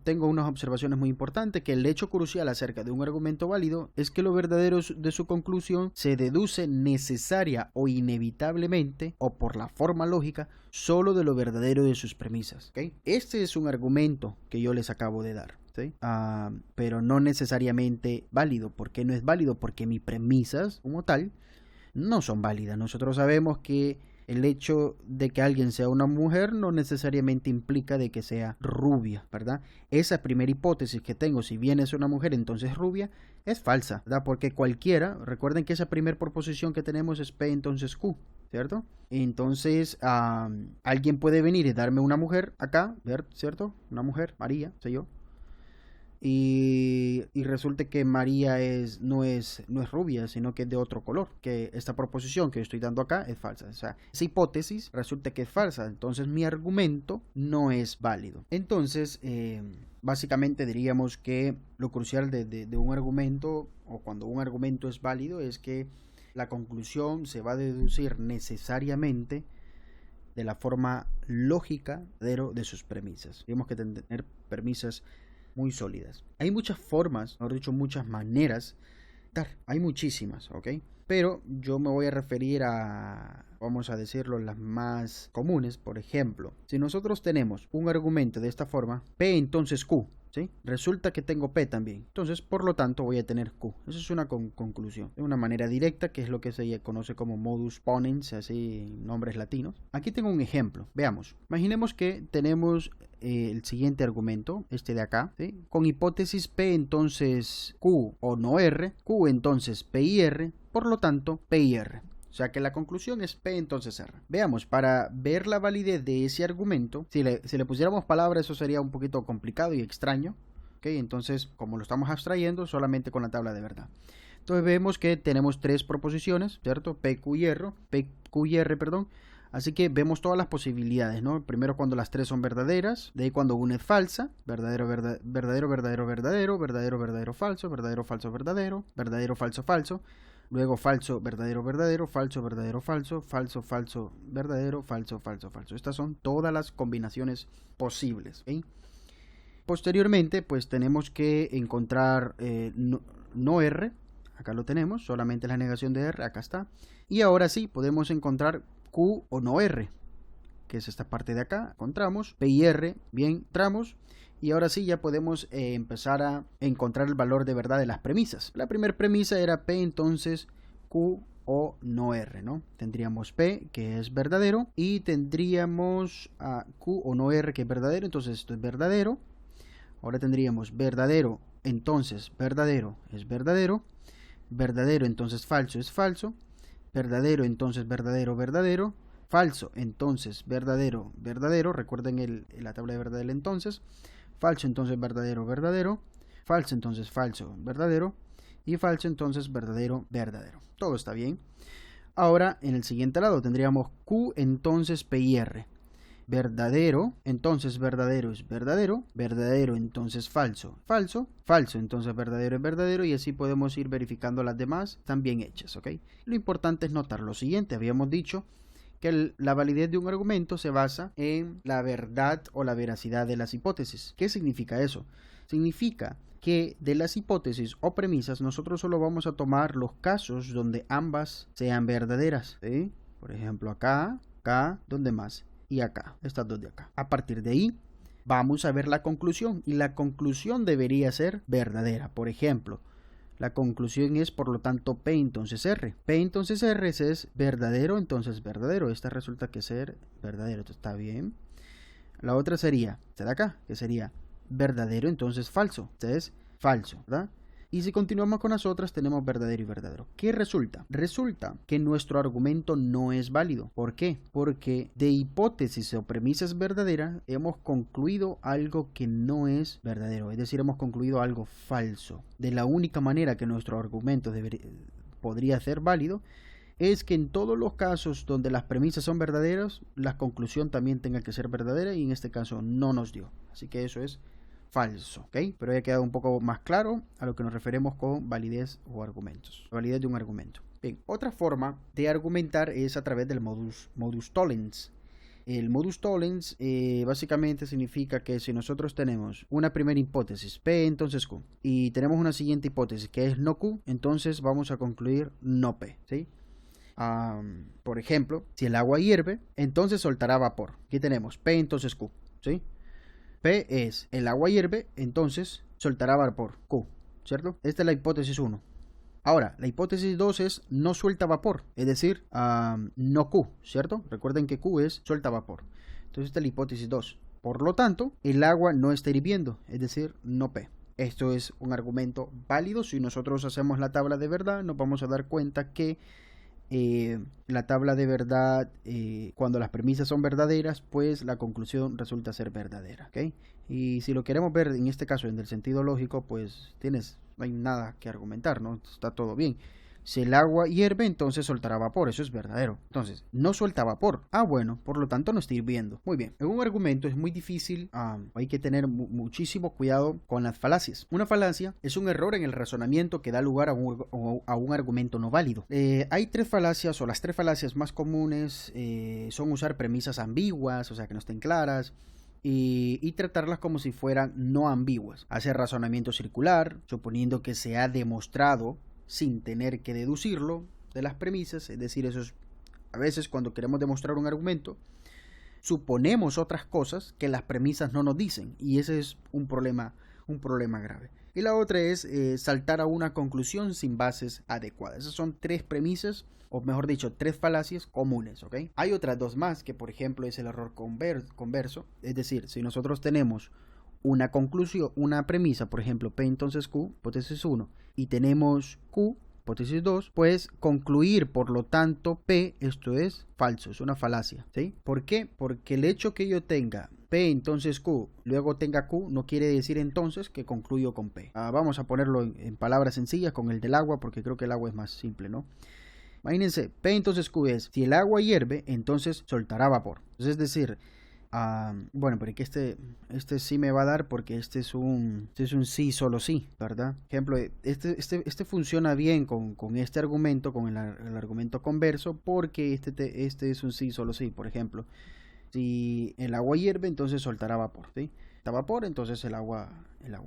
tengo unas observaciones muy importantes, que el hecho crucial acerca de un argumento válido es que lo verdadero de su conclusión se deduce necesaria o inevitablemente, o por la forma lógica, solo de lo verdadero de sus premisas, ¿okay? Este es un argumento que yo les acabo de dar. ¿Sí? Pero no necesariamente válido. ¿Por qué no es válido? Porque mis premisas como tal no son válidas. Nosotros sabemos que el hecho de que alguien sea una mujer no necesariamente implica de que sea rubia, ¿verdad? Esa primera hipótesis que tengo, si bien es una mujer entonces rubia, es falsa, ¿verdad? Porque cualquiera, recuerden que esa primera proposición que tenemos es P entonces Q, ¿cierto? Entonces alguien puede venir y darme una mujer acá, ¿ver? ¿Cierto? Una mujer, María, sé yo. Y resulta que María no es rubia, sino que es de otro color, que esta proposición que yo estoy dando acá es falsa. O sea, esa hipótesis resulta que es falsa, entonces mi argumento no es válido. Entonces, básicamente diríamos que lo crucial de un argumento, o cuando un argumento es válido, es que la conclusión se va a deducir necesariamente de la forma lógica de sus premisas. Tenemos que tener premisas muy sólidas. Hay muchas formas, mejor dicho, muchas maneras. Hay muchísimas, ¿ok? Pero yo me voy a referir a, vamos a decirlo, las más comunes. Por ejemplo, si nosotros tenemos un argumento de esta forma, P entonces Q, ¿sí? Resulta que tengo P también. Entonces, por lo tanto, voy a tener Q. Eso es una conclusión. De una manera directa, que es lo que se conoce como modus ponens, así nombres latinos. Aquí tengo un ejemplo. Veamos. Imaginemos que tenemos el siguiente argumento, este de acá, ¿sí? Con hipótesis P entonces Q o no R, Q entonces P y R, por lo tanto P y R. O sea que la conclusión es P entonces R. Veamos, para ver la validez de ese argumento, si le pusiéramos palabras, eso sería un poquito complicado y extraño. ¿Okay? Entonces, como lo estamos abstrayendo, solamente con la tabla de verdad. Entonces vemos que tenemos tres proposiciones, ¿cierto? P, Q y R, perdón. Así que vemos todas las posibilidades, ¿no? Primero cuando las tres son verdaderas, de ahí cuando una es falsa, verdadero, verdadero, verdadero, verdadero, verdadero, verdadero, falso, verdadero, falso, verdadero, verdadero, falso, falso. Luego falso, verdadero, verdadero, falso, verdadero, falso, falso, falso, verdadero, falso, falso, falso. Estas son todas las combinaciones posibles, ¿okay? Posteriormente, pues tenemos que encontrar no R. Acá lo tenemos, solamente la negación de R, acá está. Y ahora sí, podemos encontrar Q o no R, que es esta parte de acá. Encontramos P y R, bien, entramos. Y ahora sí ya podemos empezar a encontrar el valor de verdad de las premisas. La primera premisa era P entonces Q o no R, ¿no? Tendríamos P, que es verdadero, y tendríamos Q o no R, que es verdadero. Entonces esto es verdadero. Ahora tendríamos verdadero, entonces verdadero es verdadero. Verdadero, entonces falso es falso. Verdadero, entonces verdadero, verdadero. Falso, entonces verdadero, verdadero. Recuerden la tabla de verdad del entonces. Falso, entonces verdadero, verdadero. Falso, entonces falso, verdadero. Y falso, entonces verdadero, verdadero. Todo está bien. Ahora, en el siguiente lado tendríamos Q, entonces P y R. Verdadero, entonces verdadero es verdadero. Verdadero, entonces falso, falso. Falso, entonces verdadero es verdadero. Y así podemos ir verificando las demás. Están bien hechas, ¿ok? Lo importante es notar lo siguiente. Habíamos dicho que la validez de un argumento se basa en la verdad o la veracidad de las hipótesis. ¿Qué significa eso? Significa que de las hipótesis o premisas nosotros solo vamos a tomar los casos donde ambas sean verdaderas, ¿sí? Por ejemplo, acá, ¿dónde más? Y acá, estas dos de acá. A partir de ahí vamos a ver la conclusión, y la conclusión debería ser verdadera. Por ejemplo, la conclusión es, por lo tanto, P entonces R. P entonces R es verdadero, entonces verdadero. Esta resulta que ser verdadero. Esto está bien. La otra sería, esta de acá, que sería verdadero, entonces falso. Este es falso, ¿verdad? Y si continuamos con las otras, tenemos verdadero y verdadero. ¿Qué resulta? Resulta que nuestro argumento no es válido. ¿Por qué? Porque de hipótesis o premisas verdaderas hemos concluido algo que no es verdadero. Es decir, hemos concluido algo falso. De la única manera que nuestro argumento podría ser válido es que en todos los casos donde las premisas son verdaderas, la conclusión también tenga que ser verdadera, y en este caso no nos dio. Así que eso es falso, ¿ok? Pero ya ha quedado un poco más claro a lo que nos referimos con validez o argumentos. Validez de un argumento. Bien, otra forma de argumentar es a través del modus tollens. El modus tollens básicamente significa que si nosotros tenemos una primera hipótesis, P entonces Q, y tenemos una siguiente hipótesis que es no Q, entonces vamos a concluir no P, ¿sí? Por ejemplo, si el agua hierve, entonces soltará vapor. Aquí tenemos P entonces Q, ¿sí? P es el agua hierve, entonces soltará vapor, Q, ¿cierto? Esta es la hipótesis 1. Ahora, la hipótesis 2 es no suelta vapor, es decir, no Q, ¿cierto? Recuerden que Q es suelta vapor. Entonces esta es la hipótesis 2. Por lo tanto, el agua no está hirviendo, es decir, no P. Esto es un argumento válido. Si nosotros hacemos la tabla de verdad, nos vamos a dar cuenta que la tabla de verdad, cuando las premisas son verdaderas, pues la conclusión resulta ser verdadera, ¿ok? Y si lo queremos ver en este caso en el sentido lógico, pues no hay nada que argumentar, ¿no? Está todo bien. Si el agua hierve, entonces soltará vapor, eso es verdadero. Entonces, no suelta vapor. Bueno, por lo tanto no está hirviendo. Muy bien, en un argumento es muy difícil, hay que tener muchísimo cuidado con las falacias. Una falacia es un error en el razonamiento que da lugar a un argumento no válido. Hay tres falacias, o las tres falacias más comunes son usar premisas ambiguas, o sea que no estén claras, y tratarlas como si fueran no ambiguas. Hacer razonamiento circular, suponiendo que se ha demostrado sin tener que deducirlo de las premisas, es decir, eso es a veces cuando queremos demostrar un argumento, suponemos otras cosas que las premisas no nos dicen, y ese es un problema grave. Y la otra es saltar a una conclusión sin bases adecuadas. Esas son tres premisas, o mejor dicho, tres falacias comunes, ¿ok? Hay otras dos más, que por ejemplo es el error converso, es decir, si nosotros tenemos una conclusión, una premisa, por ejemplo, P entonces Q, hipótesis 1, y tenemos Q, hipótesis 2, pues concluir, por lo tanto, P, esto es falso, es una falacia, ¿sí? ¿Por qué? Porque el hecho que yo tenga P entonces Q, luego tenga Q, no quiere decir entonces que concluyo con P. Vamos a ponerlo en palabras sencillas con el del agua, porque creo que el agua es más simple, ¿no? Imagínense, P entonces Q es, si el agua hierve, entonces soltará vapor. Entonces, es decir, bueno, pero que este sí me va a dar, porque este es un sí, solo sí, ¿verdad? Ejemplo, este funciona bien con este argumento, con el argumento converso, porque este es un sí, solo sí. Por ejemplo, si el agua hierve, entonces soltará vapor, ¿sí? Está vapor, entonces el agua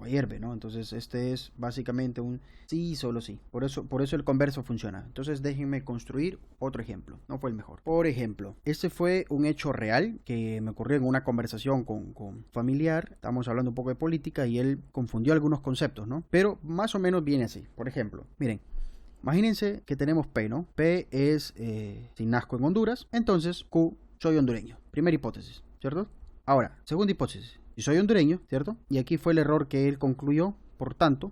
hierve, ¿no? Entonces este es básicamente un sí, solo sí. Por eso el converso funciona. Entonces déjenme construir otro ejemplo. No fue el mejor. Por ejemplo, este fue un hecho real que me ocurrió en una conversación con familiar. Estamos hablando un poco de política y él confundió algunos conceptos, ¿no? Pero más o menos viene así. Por ejemplo, miren. Imagínense que tenemos P, ¿no? P es si nazco en Honduras, entonces Q, soy hondureño. Primera hipótesis, ¿cierto? Ahora, segunda hipótesis. Si soy hondureño, ¿cierto? Y aquí fue el error que él concluyó, por tanto,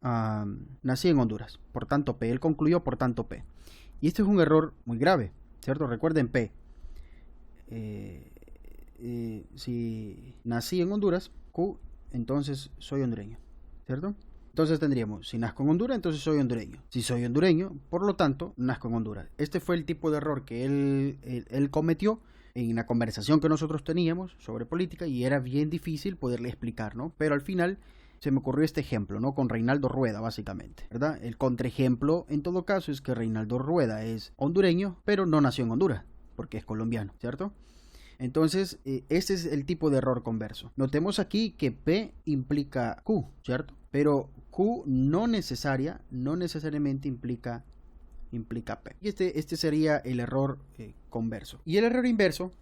nací en Honduras. Por tanto, P. Él concluyó, por tanto, P. Y este es un error muy grave, ¿cierto? Recuerden, P. Si nací en Honduras, Q, entonces soy hondureño, ¿cierto? Entonces tendríamos, si nazco en Honduras, entonces soy hondureño. Si soy hondureño, por lo tanto, nazco en Honduras. Este fue el tipo de error que él cometió en la conversación que nosotros teníamos sobre política, y era bien difícil poderle explicar, ¿no? Pero al final se me ocurrió este ejemplo, ¿no? Con Reinaldo Rueda, básicamente, ¿verdad? El contraejemplo, en todo caso, es que Reinaldo Rueda es hondureño, pero no nació en Honduras, porque es colombiano, ¿cierto? Entonces, este es el tipo de error converso. Notemos aquí que P implica Q, ¿cierto? Pero Q no necesariamente implica P. Y este sería el error converso. Y el error inverso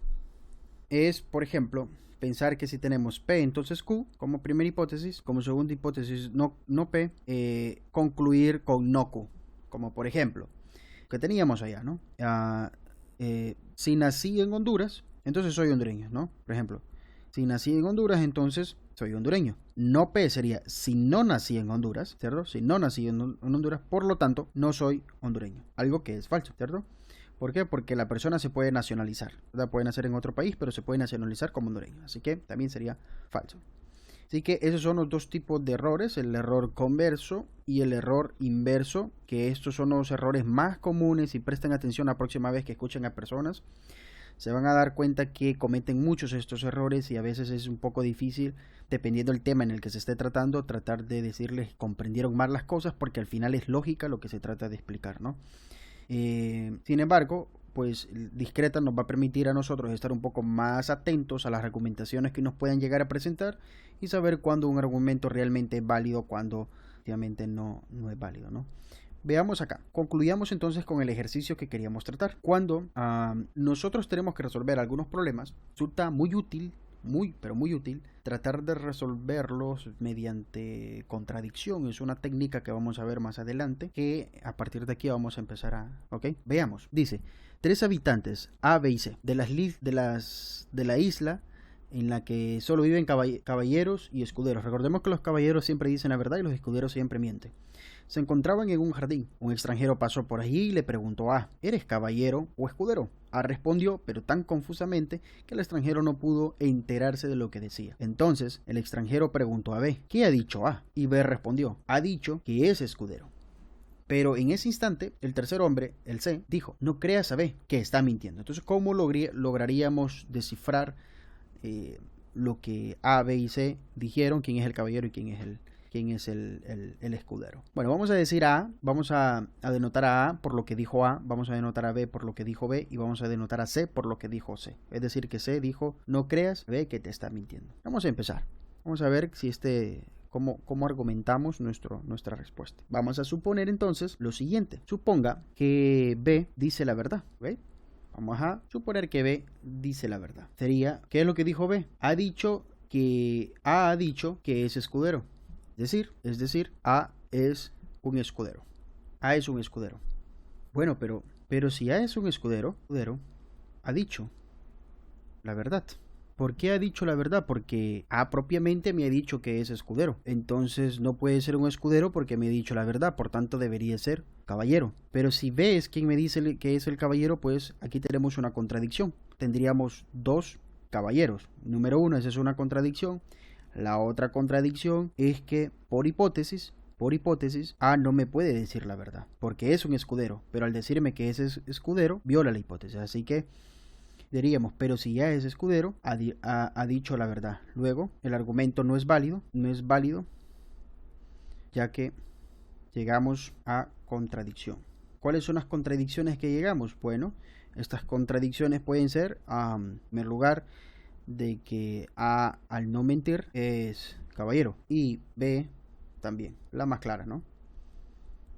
es, por ejemplo, pensar que si tenemos P, entonces Q, como primera hipótesis, como segunda hipótesis no P, concluir con no Q. Como por ejemplo, que teníamos allá, ¿no? Si nací en Honduras, entonces soy hondureño, ¿no? Por ejemplo, si nací en Honduras, entonces soy hondureño. No P sería si no nací en Honduras, ¿cierto? Si no nací en Honduras, por lo tanto, no soy hondureño. Algo que es falso, ¿cierto? ¿Por qué? Porque la persona se puede nacionalizar, ¿verdad? Puede nacer en otro país, pero se puede nacionalizar como hondureño. Así que también sería falso. Así que esos son los dos tipos de errores, el error converso y el error inverso, que estos son los errores más comunes. Y presten atención la próxima vez que escuchen a personas, se van a dar cuenta que cometen muchos de estos errores y a veces es un poco difícil, dependiendo del tema en el que se esté tratando, tratar de decirles comprendieron mal las cosas, porque al final es lógica lo que se trata de explicar, ¿no? Sin embargo, pues discreta nos va a permitir a nosotros estar un poco más atentos a las argumentaciones que nos puedan llegar a presentar y saber cuándo un argumento realmente es válido, cuándo obviamente no es válido, ¿no? Veamos acá, concluyamos entonces con el ejercicio que queríamos tratar. Cuando nosotros tenemos que resolver algunos problemas, resulta muy útil, pero muy útil, tratar de resolverlos mediante contradicción. Es una técnica que vamos a ver más adelante, que a partir de aquí vamos a empezar a... ¿Ok? Veamos. Dice, 3 habitantes, A, B y C, de la isla en la que solo viven caballeros y escuderos. Recordemos que los caballeros siempre dicen la verdad y los escuderos siempre mienten. Se encontraban en un jardín. Un extranjero pasó por allí y le preguntó a A, ¿eres caballero o escudero? A respondió, pero tan confusamente que el extranjero no pudo enterarse de lo que decía. Entonces el extranjero preguntó a B, ¿qué ha dicho A? Y B respondió, ha dicho que es escudero. Pero en ese instante, el tercer hombre, el C, dijo, no creas a B, que está mintiendo. Entonces, ¿cómo lograríamos descifrar lo que A, B y C dijeron? ¿Quién es el caballero y quién es el escudero? Bueno, vamos a decir A, vamos a denotar a A por lo que dijo A, vamos a denotar a B por lo que dijo B y vamos a denotar a C por lo que dijo C. Es decir, que C dijo, no creas, B, que te está mintiendo. Vamos a empezar. Vamos a ver si cómo argumentamos nuestra respuesta. Vamos a suponer entonces lo siguiente. Suponga que B dice la verdad. ¿Ve? Vamos a suponer que B dice la verdad. Sería, ¿qué es lo que dijo B? A ha dicho que es escudero. Es decir, A es un escudero. A es un escudero. Bueno, pero si A es un escudero, ha dicho la verdad. ¿Por qué ha dicho la verdad? Porque A propiamente me ha dicho que es escudero. Entonces no puede ser un escudero porque me ha dicho la verdad. Por tanto debería ser caballero. Pero si B es quien me dice que es el caballero, pues aquí tenemos una contradicción. Tendríamos 2 caballeros. Número 1, esa es una contradicción. La otra contradicción es que por hipótesis, A no me puede decir la verdad. Porque es un escudero. Pero al decirme que es escudero, viola la hipótesis. Así que diríamos, pero si ya es escudero, ha dicho la verdad. Luego, el argumento no es válido, ya que llegamos a contradicción. ¿Cuáles son las contradicciones que llegamos? Bueno, estas contradicciones pueden ser, en primer lugar, de que A, al no mentir, es caballero, y B también, la más clara, ¿no?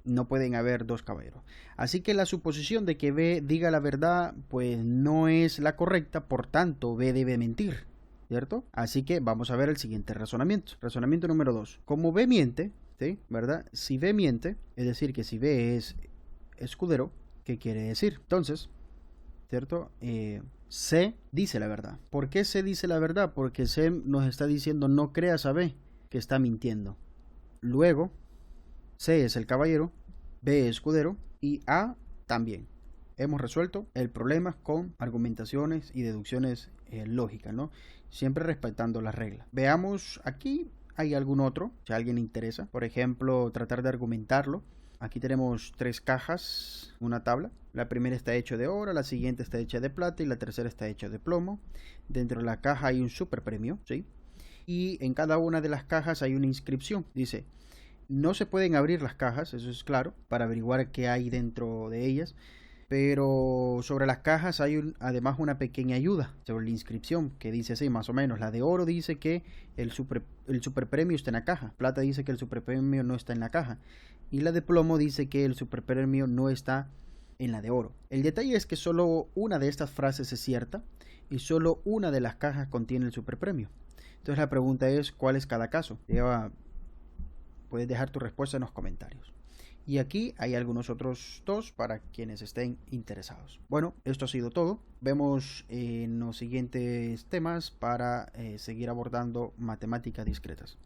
No pueden haber 2 caballeros. Así que la suposición de que B diga la verdad, pues no es la correcta, por tanto B debe mentir, ¿cierto? Así que vamos a ver el siguiente razonamiento. Razonamiento número 2. Como B miente, ¿sí? ¿Verdad? Si B miente, es decir, que si B es escudero, ¿qué quiere decir? Entonces, ¿cierto? C dice la verdad. ¿Por qué C dice la verdad? Porque C nos está diciendo no creas a B, que está mintiendo. Luego, C es el caballero, B es escudero y A también. Hemos resuelto el problema con argumentaciones y deducciones lógicas, ¿no? Siempre respetando las reglas. Veamos aquí, ¿hay algún otro? Si a alguien le interesa. Por ejemplo, tratar de argumentarlo. Aquí tenemos 3 cajas, una tabla. La primera está hecha de oro, la siguiente está hecha de plata y la tercera está hecha de plomo. Dentro de la caja hay un super premio, ¿sí? Y en cada una de las cajas hay una inscripción. Dice, no se pueden abrir las cajas, eso es claro, para averiguar qué hay dentro de ellas. Pero sobre las cajas hay además una pequeña ayuda sobre la inscripción que dice así, más o menos. La de oro dice que el superpremio está en la caja. Plata dice que el superpremio no está en la caja. Y la de plomo dice que el superpremio no está en la de oro. El detalle es que solo una de estas frases es cierta y solo una de las cajas contiene el superpremio. Entonces la pregunta es, ¿cuál es cada caso? Puedes dejar tu respuesta en los comentarios. Y aquí hay algunos otros 2 para quienes estén interesados. Bueno, esto ha sido todo. Vemos en los siguientes temas para seguir abordando matemáticas discretas.